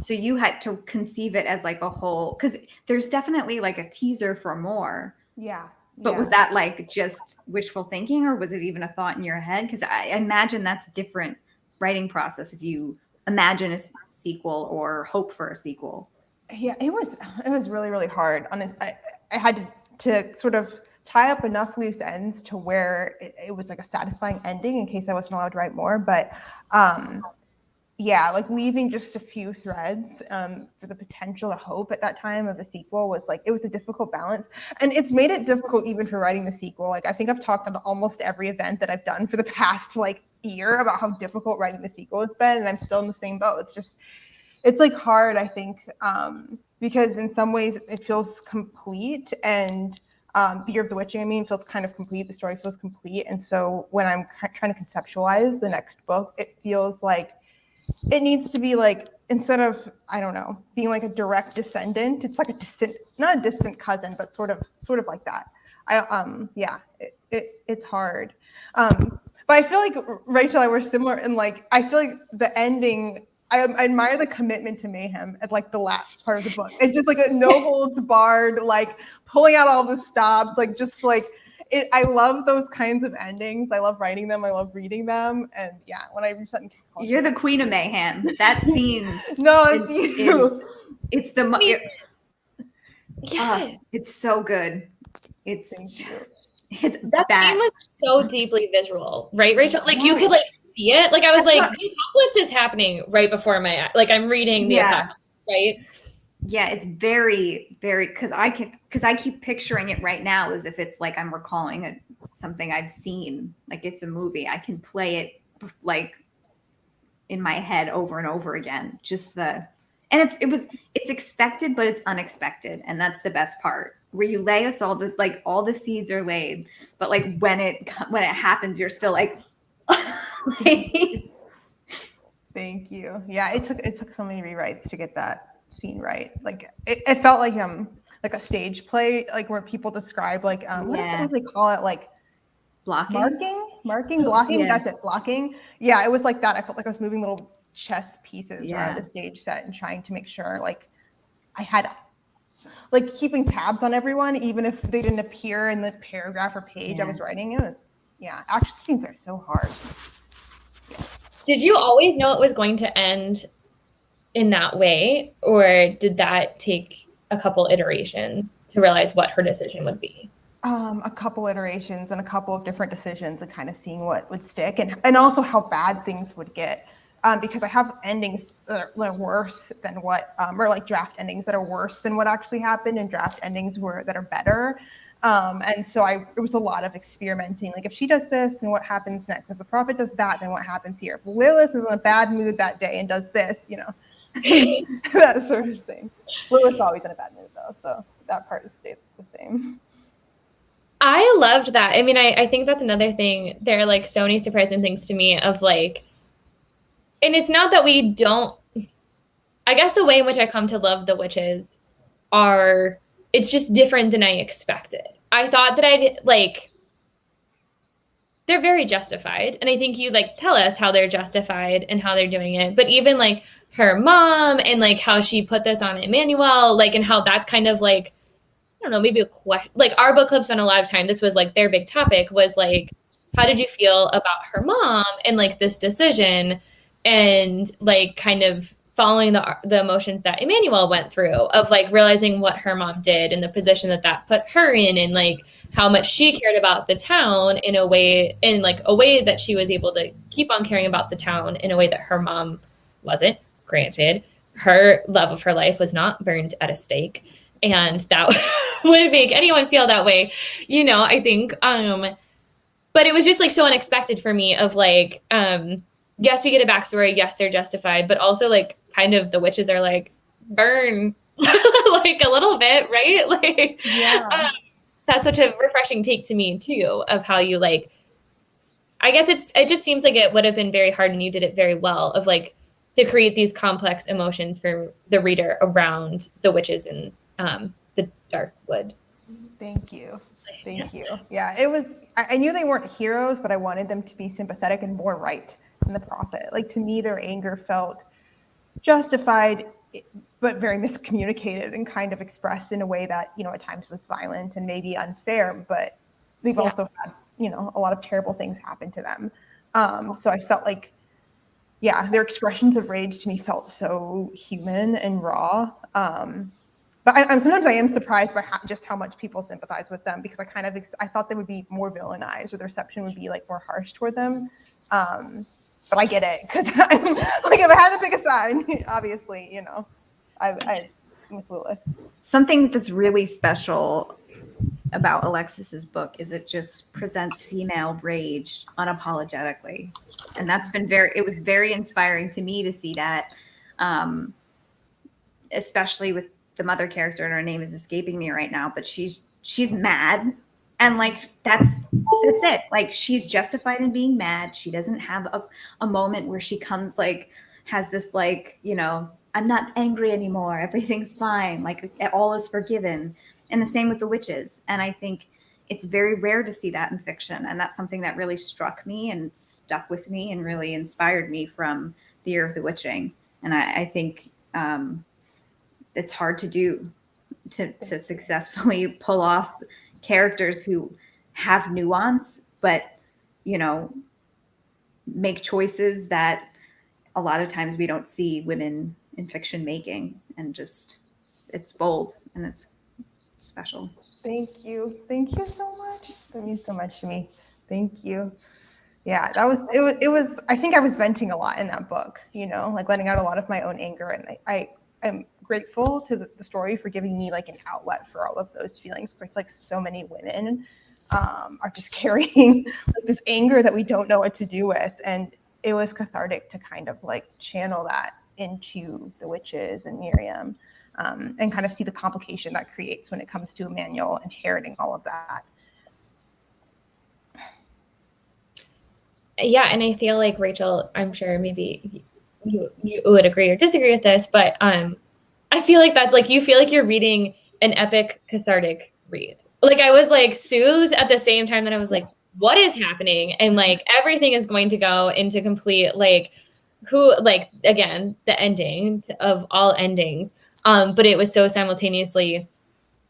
So you had to conceive it as like a whole, because there's definitely like a teaser for more. Yeah. But was that like just wishful thinking, or was it even a thought in your head? Because I imagine that's a different writing process if you imagine a sequel or hope for a sequel? Yeah, it was really, really hard. I had to sort of tie up enough loose ends to where it was like a satisfying ending in case I wasn't allowed to write more. But yeah, like leaving just a few threads for the potential to hope at that time of a sequel was like, it was a difficult balance. And it's made it difficult even for writing the sequel. Like I think I've talked on almost every event that I've done for the past like year about how difficult writing the sequel has been. And I'm still in the same boat. It's like hard, I think, because in some ways it feels complete, and the Year of the Witching, I mean, feels kind of complete. The story feels complete. And so when I'm trying to conceptualize the next book, it feels like it needs to be like, instead of, I don't know, being like a direct descendant, it's like a distant, not a distant cousin, but sort of like that. It's hard. But I feel like Rachel and I were similar in like, I feel like the ending, I admire the commitment to mayhem at like the last part of the book. It's just like a no holds barred, like pulling out all the stops, like just like it. I love those kinds of endings. I love writing them. I love reading them. And yeah, when I read something, You're the queen of mayhem. That scene. No, it's you. It's the. Yeah. It's so good. It's that bad. scene was so deeply visual, right, Rachel? Like you could like see it. Like I was like, the apocalypse is happening right before my eye. Like I'm reading the apocalypse, right? Yeah, it's very, very, because I keep picturing it right now as if it's like I'm recalling something I've seen, like it's a movie. I can play it like in my head over and over again. It's expected, but it's unexpected, and that's the best part. Where you lay us all the seeds are laid, but like when it happens, you're still like. Thank you. Yeah, it took so many rewrites to get that scene right. Like it felt like a stage play, like where people describe like what do they call it, like blocking, blocking. Yeah. That's it, blocking. Yeah, it was like that. I felt like I was moving little chess pieces around the stage set and trying to make sure like I had like keeping tabs on everyone, even if they didn't appear in the paragraph or page I was writing. It was action scenes are so hard. Did you always know it was going to end in that way, or did that take a couple iterations to realize what her decision would be? A couple iterations and a couple of different decisions and kind of seeing what would stick, and also how bad things would get. Because I have endings that are worse than what, or like draft endings that are worse than what actually happened, and draft endings that are better. And so it was a lot of experimenting. Like if she does this, then what happens next? If the prophet does that, then what happens here? If Lilith is in a bad mood that day and does this, that sort of thing. Lilith's always in a bad mood though, so that part has stayed the same. I loved that. I mean, I think that's another thing. There are like so many surprising things to me of like, and it's not that we don't, I guess the way in which I come to love the witches it's just different than I expected. I thought that they're very justified. And I think you like tell us how they're justified and how they're doing it. But even like her mom and like how she put this on Emmanuel, like, and how that's kind of like, I don't know, maybe a question, like our book club spent a lot of time. This was like their big topic was like, how did you feel about her mom and like this decision? And like kind of following the emotions that Emmanuel went through of like realizing what her mom did and the position that put her in, and like how much she cared about the town in a way that she was able to keep on caring about the town in a way that her mom wasn't. Granted, her love of her life was not burned at a stake, and that would make anyone feel that way, I think. But it was just like so unexpected for me of like, yes, we get a backstory. Yes, they're justified, but also like kind of the witches are like burn like a little bit, right? Like, that's such a refreshing take to me too of how you like. I guess it just seems like it would have been very hard, and you did it very well of like to create these complex emotions for the reader around the witches in the dark wood. Thank you. Yeah, it was. I knew they weren't heroes, but I wanted them to be sympathetic and more right than the prophet. Like to me, their anger felt justified, but very miscommunicated and kind of expressed in a way that at times was violent and maybe unfair. But they've also had a lot of terrible things happen to them. So I felt like yeah, their expressions of rage to me felt so human and raw. But sometimes I am surprised by just how much people sympathize with them, because I thought they would be more villainized, or the reception would be like more harsh toward them. But I get it, because I'm like, if I had to pick a side, obviously, you know, I'm with Lilith. Something that's really special about Alexis's book is it just presents female rage unapologetically, and it was very inspiring to me to see that, especially with the mother character, and her name is escaping me right now, but she's mad, and like that's it. Like, she's justified in being mad. She doesn't have a moment where she comes like, has this like, you know, I'm not angry anymore, everything's fine, like all is forgiven. And the same with the witches. And I think it's very rare to see that in fiction, and that's something that really struck me and stuck with me and really inspired me from The Year of the Witching. And I think it's hard to do, to successfully pull off characters who have nuance, but, you know, make choices that a lot of times we don't see women in fiction making, and just, it's bold and it's special. Thank you so much. That means so much to me. Thank you. Yeah, it was I think I was venting a lot in that book, you know, like letting out a lot of my own anger, and I am grateful to the story for giving me like an outlet for all of those feelings. I feel like so many women are just carrying like this anger that we don't know what to do with, and it was cathartic to kind of like channel that into the witches and Miriam, and kind of see the complication that creates when it comes to Emmanuel inheriting all of that. Yeah, and I feel like, Rachel, I'm sure maybe you would agree or disagree with this, but I feel like that's like, you feel like you're reading an epic cathartic read. Like, I was like soothed at the same time that I was like, what is happening? And like everything is going to go into complete like again, the ending of all endings. But it was so simultaneously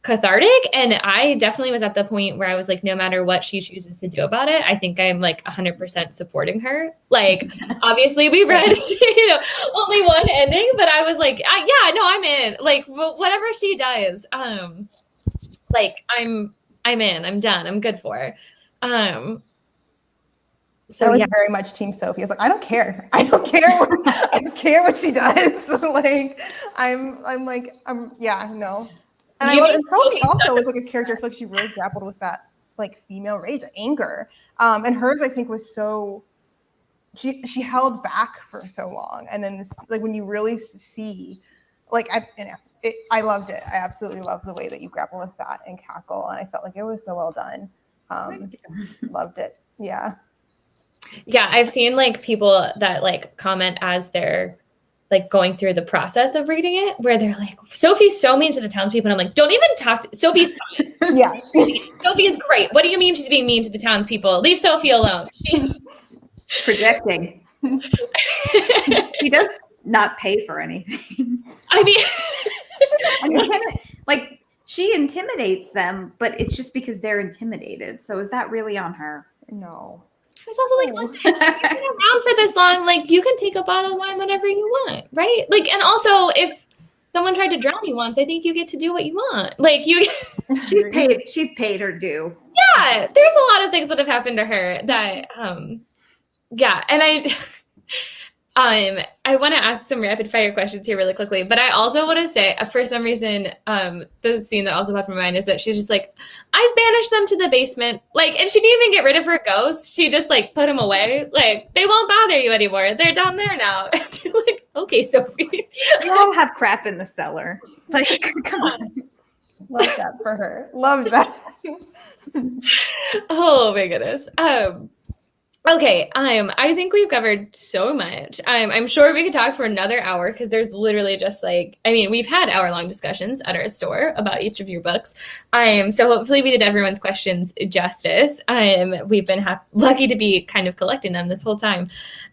cathartic. And I definitely was at the point where I was like, no matter what she chooses to do about it, I think I'm like 100% supporting her. Like, obviously we read, only one ending, but I was like, I'm in. Like, whatever she does, like I'm in. I'm done. I'm good for her. So I was very much Team Sophie. I was like, I don't care. I don't care what she does. Like, no. And Sophie also was like a character. I feel like she really grappled with that like female rage, anger. And hers, I think, was so she held back for so long. And then this, like, when you really see, like, I loved it. I absolutely loved the way that you grapple with that in Cackle, and I felt like it was so well done. Loved it. Yeah. Yeah, I've seen like people that like comment as they're like going through the process of reading it, where they're like, Sophie's so mean to the townspeople. And I'm like, don't even talk to Sophie's fine. Yeah. Sophie is great. What do you mean she's being mean to the townspeople? Leave Sophie alone. She's projecting. He does not pay for anything. I mean, like, she intimidates them, but it's just because they're intimidated. So is that really on her? No. It's also like, listen, you've been around for this long, like, you can take a bottle of wine whenever you want, right? Like, and also, if someone tried to drown you once, I think you get to do what you want. Like, she's paid her due. Yeah, there's a lot of things that have happened to her that, yeah, and I want to ask some rapid fire questions here really quickly, but I also want to say, for some reason, the scene that also popped in my mind is that she's just like, I've banished them to the basement. Like, and she didn't even get rid of her ghost. She just like put them away. Like, they won't bother you anymore. They're down there now. Like, okay, Sophie. We all have crap in the cellar. Like, come on. Love that for her. Love that. Oh my goodness. Okay, I think we've covered so much. I'm sure we could talk for another hour, because there's literally just like, I mean, we've had hour-long discussions at our store about each of your books. So hopefully we did everyone's questions justice. We've been lucky to be kind of collecting them this whole time.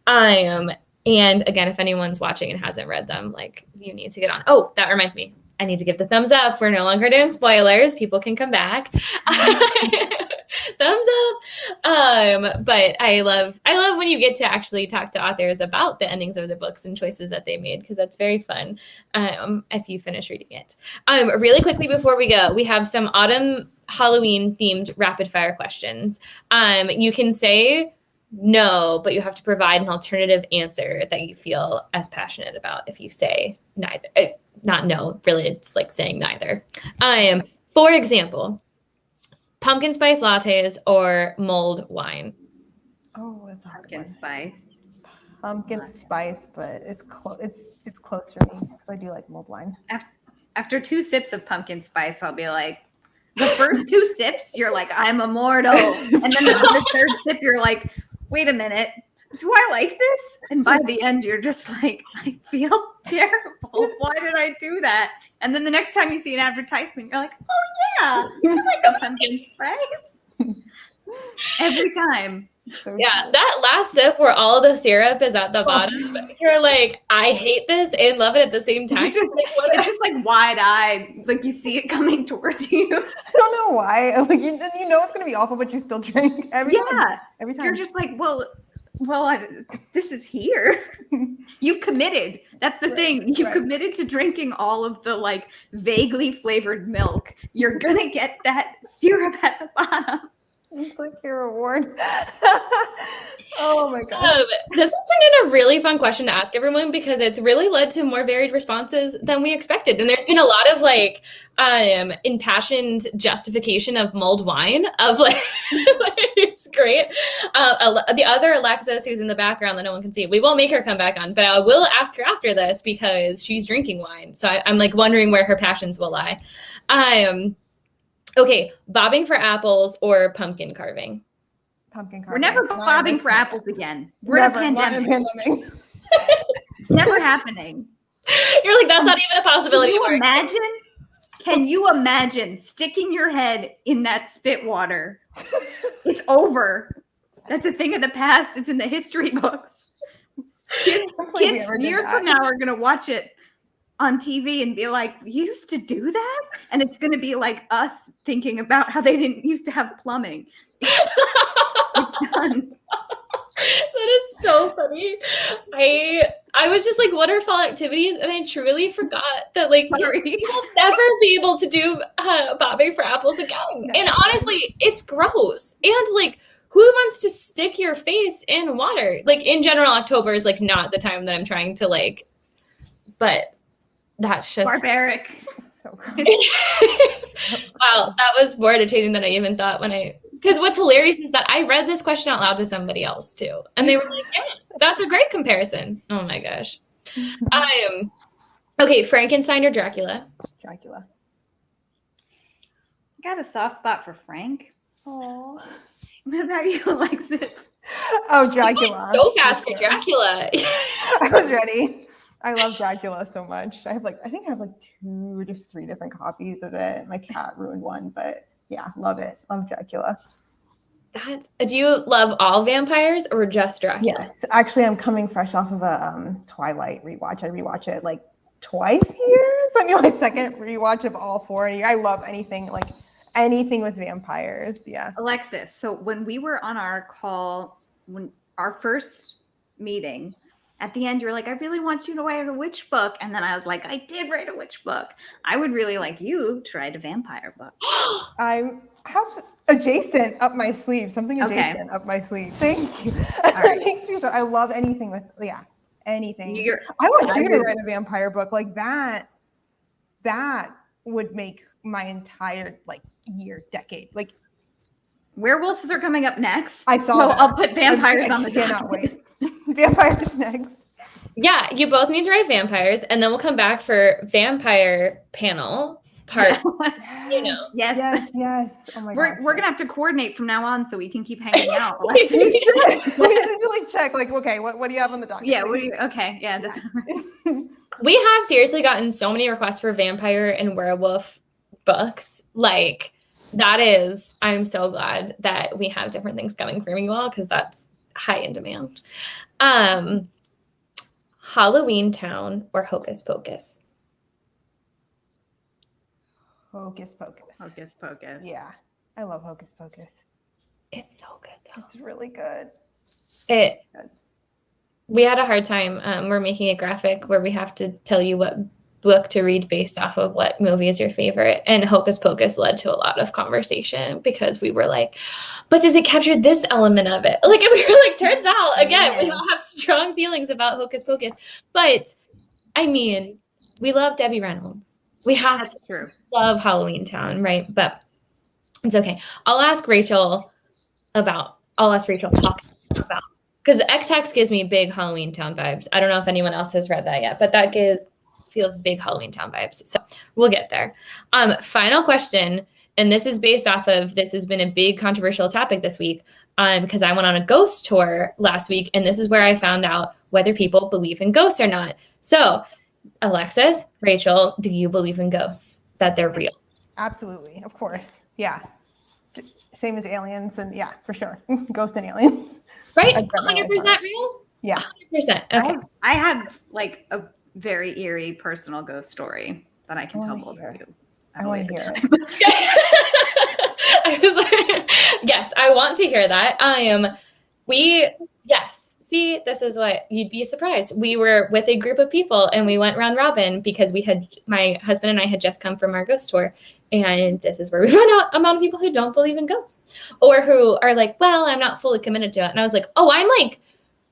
And again, if anyone's watching and hasn't read them, like, you need to get on. Oh, that reminds me. I need to give the thumbs up. We're no longer doing spoilers. People can come back. Thumbs up. But I love when you get to actually talk to authors about the endings of the books and choices that they made, because that's very fun if you finish reading it. Really quickly before we go, we have some autumn Halloween themed rapid fire questions. You can say no, but you have to provide an alternative answer that you feel as passionate about if you say neither. Not no, really, it's like saying neither. For example, pumpkin spice lattes or mulled wine? Oh, it's a hard Pumpkin one. spice. Pumpkin spice, but it's close. It's close for me because I do like mulled wine. After 2 sips of pumpkin spice, I'll be like, the first 2 sips, you're like, I'm immortal. And then the third sip, you're like, wait a minute, do I like this? And by the end, you're just like, I feel terrible. Why did I do that? And then the next time you see an advertisement, you're like, oh yeah, I like a pumpkin spice. Every time. Yeah, that last sip where all the syrup is at the bottom, you're like, I hate this and love it at the same time. It's just like wide-eyed, like you see it coming towards you. I don't know why. Like you know it's gonna be awful, but you still drink every time. Every time. You're just like, well, this is here. You've committed. That's the thing. You've committed to drinking all of the like vaguely flavored milk. You're gonna get that syrup at the bottom. It's like your reward. Oh my god. This has turned into a really fun question to ask everyone because it's really led to more varied responses than we expected. And there's been a lot of like impassioned justification of mulled wine of like it's great. The other Alexis who's in the background that no one can see, we won't make her come back on, but I will ask her after this because she's drinking wine. So I'm like wondering where her passions will lie. Okay, bobbing for apples or pumpkin carving? Pumpkin carving. We're never bobbing for apples again. We're in a pandemic. It's never happening. You're like, that's not even a possibility. Can you imagine sticking your head in that spit water? It's over. That's a thing of the past. It's in the history books. Kids years from now are going to watch it on TV and be like, you used to do that? And it's going to be like us thinking about how they didn't used to have plumbing. It's done. That is so funny. I was just like, what are fall activities? And I truly forgot that like we will never be able to do bobbing for apples again. No. And honestly, it's gross. And like, who wants to stick your face in water? Like in general, October is like not the time that I'm trying to like, but that's just barbaric. So wow, that was more entertaining than I even thought because what's hilarious is that I read this question out loud to somebody else too. And they were like, yeah, that's a great comparison. Oh my gosh. Okay, Frankenstein or Dracula? Dracula. Got a soft spot for Frank. Oh. What about you, Alexis? Oh, Dracula. So fast for Dracula. I was ready. I love Dracula so much. I think I have like 2 to 3 different copies of it. My cat ruined one, but yeah, love it. Love Dracula. Do you love all vampires or just Dracula? Yes, actually, I'm coming fresh off of a Twilight rewatch. I rewatch it like twice here. So I'm my second rewatch of all 4. And I love anything with vampires. Yeah. Alexis, so when we were on our call, when our first meeting, at the end, you're like, I really want you to write a witch book. And then I was like, I did write a witch book. I would really like you to write a vampire book. I have adjacent up my sleeve, something adjacent up my sleeve. Thank you. Thank you. So I love anything with, anything. I want you to write a vampire book like that. That would make my entire decade. Like werewolves are coming up next. I saw that. I'll put vampires on the top. I cannot wait. Vampires next. Yeah, you both need to write vampires, and then we'll come back for vampire panel part. Yes. Oh my god. We're gonna have to coordinate from now on so we can keep hanging out. We should. We need to check. Like, okay, what do you have on the docket? Yeah. Okay. Yeah. This. We have seriously gotten so many requests for vampire and werewolf books. Like that is, I'm so glad that we have different things coming from you all because that's high in demand. Halloween Town or Hocus Pocus? Hocus Pocus. Hocus Pocus. Yeah, I love Hocus Pocus. It's so good though. It's really good. We had a hard time. We're making a graphic where we have to tell you what book to read based off of what movie is your favorite. And Hocus Pocus led to a lot of conversation because we were like, but does it capture this element of it? Like, we were like, turns out, again, we all have strong feelings about Hocus Pocus. But, I mean, we love Debbie Reynolds. We have to love Halloween Town, right? But it's okay. I'll ask Rachel to talk about, because X-Hex gives me big Halloween Town vibes. I don't know if anyone else has read that yet, but that feels big Halloween Town vibes. So we'll get there. Final question, and this is based off of, this has been a big controversial topic this week, because I went on a ghost tour last week, and this is where I found out whether people believe in ghosts or not. So Alexis, Rachel, do you believe in ghosts, that they're real? Absolutely, of course. Yeah. Same as aliens, and yeah, for sure. Ghosts and aliens. Right? 100% real? Yeah. 100%. Okay. I have like a very eerie personal ghost story that I can tell both of you. I want to hear it. I was like, yes, I want to hear that. Yes. See, this is what you'd be surprised. We were with a group of people and we went round robin because my husband and I had just come from our ghost tour. And this is where we found out among people who don't believe in ghosts or who are like, well, I'm not fully committed to it. And I was like, oh, I'm like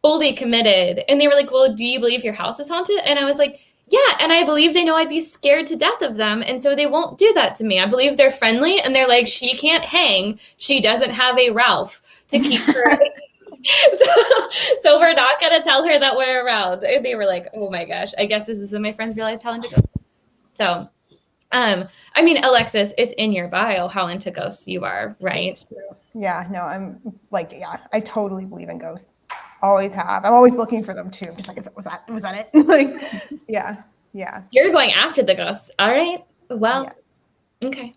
fully committed. And they were like, well, do you believe your house is haunted? And I was like, yeah. And I believe they know I'd be scared to death of them. And so they won't do that to me. I believe they're friendly and they're like, she can't hang. She doesn't have a Ralph to keep her. So we're not going to tell her that we're around. And they were like, oh my gosh, I guess this is when my friends realized how into ghosts. So, I mean, Alexis, it's in your bio how into ghosts you are, right? Yeah, no, I'm like, yeah, I totally believe in ghosts. Always have. I'm always looking for them too. Just like, was that it? Like, yeah. You're going after the ghosts. All right. Well, yeah. Okay.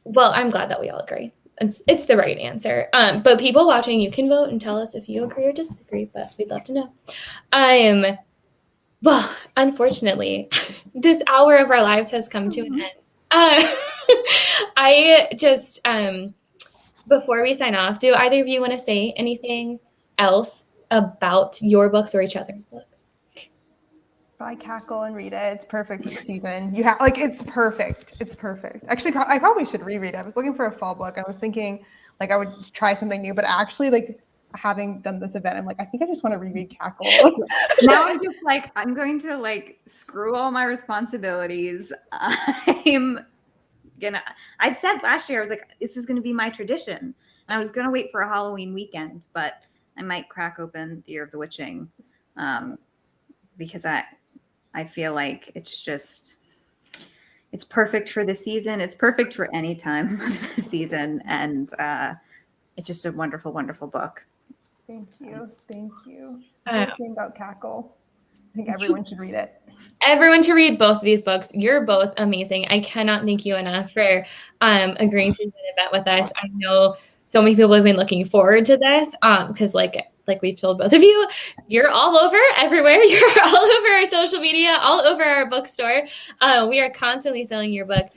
Well, I'm glad that we all agree. It's the right answer. But people watching, you can vote and tell us if you agree or disagree, but we'd love to know. Well, unfortunately, this hour of our lives has come to an end. I just, before we sign off, do either of you want to say anything else about your books or each other's books? Buy Cackle and read it. It's perfect this season. You have it's perfect. It's perfect. Actually, I probably should reread it. I was looking for a fall book. I was thinking like I would try something new, but actually like having done this event, I'm like, I think I just want to reread Cackle. Now I'm just like, I'm going to like screw all my responsibilities. I said last year, I was like, this is going to be my tradition. And I was going to wait for a Halloween weekend, but I might crack open The Year of the Witching because I feel like it's perfect for the season. It's perfect for any time of the season. And it's just a wonderful, wonderful book. Thank you. Talking about Cackle. I think everyone should read it. Everyone should read both of these books. You're both amazing. I cannot thank you enough for agreeing to do an event with us. I know so many people have been looking forward to this because like we've told both of you, you're all over everywhere. You're all over our social media, all over our bookstore. We are constantly selling your book.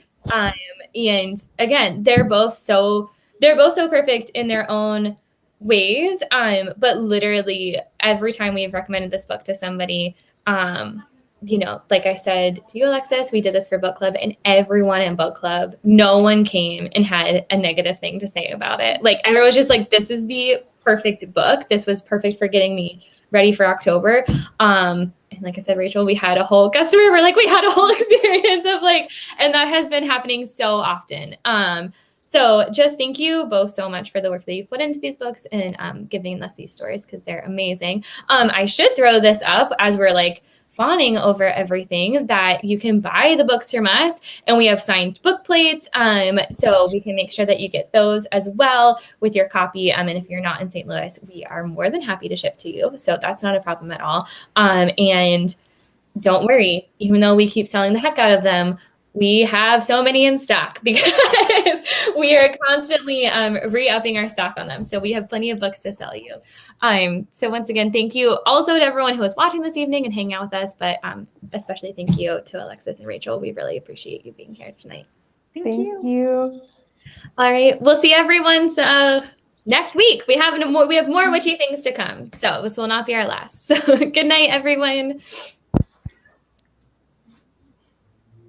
And again, they're both so perfect in their own ways. But literally every time we've recommended this book to somebody, like I said to you, Alexis, we did this for book club, and everyone in book club, no one came and had a negative thing to say about it. Like everyone was just like, this is the perfect book. This was perfect for getting me ready for October. And like I said, Rachel, we had a whole customer, we had a whole experience of and that has been happening so often. So just thank you both so much for the work that you've put into these books and giving us these stories because they're amazing. I should throw this up as we're fawning over everything that you can buy the books from us, and we have signed book plates. So we can make sure that you get those as well with your copy. And if you're not in St. Louis, we are more than happy to ship to you. So that's not a problem at all. And don't worry, even though we keep selling the heck out of them, we have so many in stock because we are constantly re-upping our stock on them. So we have plenty of books to sell you. So once again, thank you also to everyone who was watching this evening and hanging out with us, but especially thank you to Alexis and Rachel. We really appreciate you being here tonight. Thank you. All right. We'll see everyone next week. We have more witchy things to come. So this will not be our last. So good night, everyone.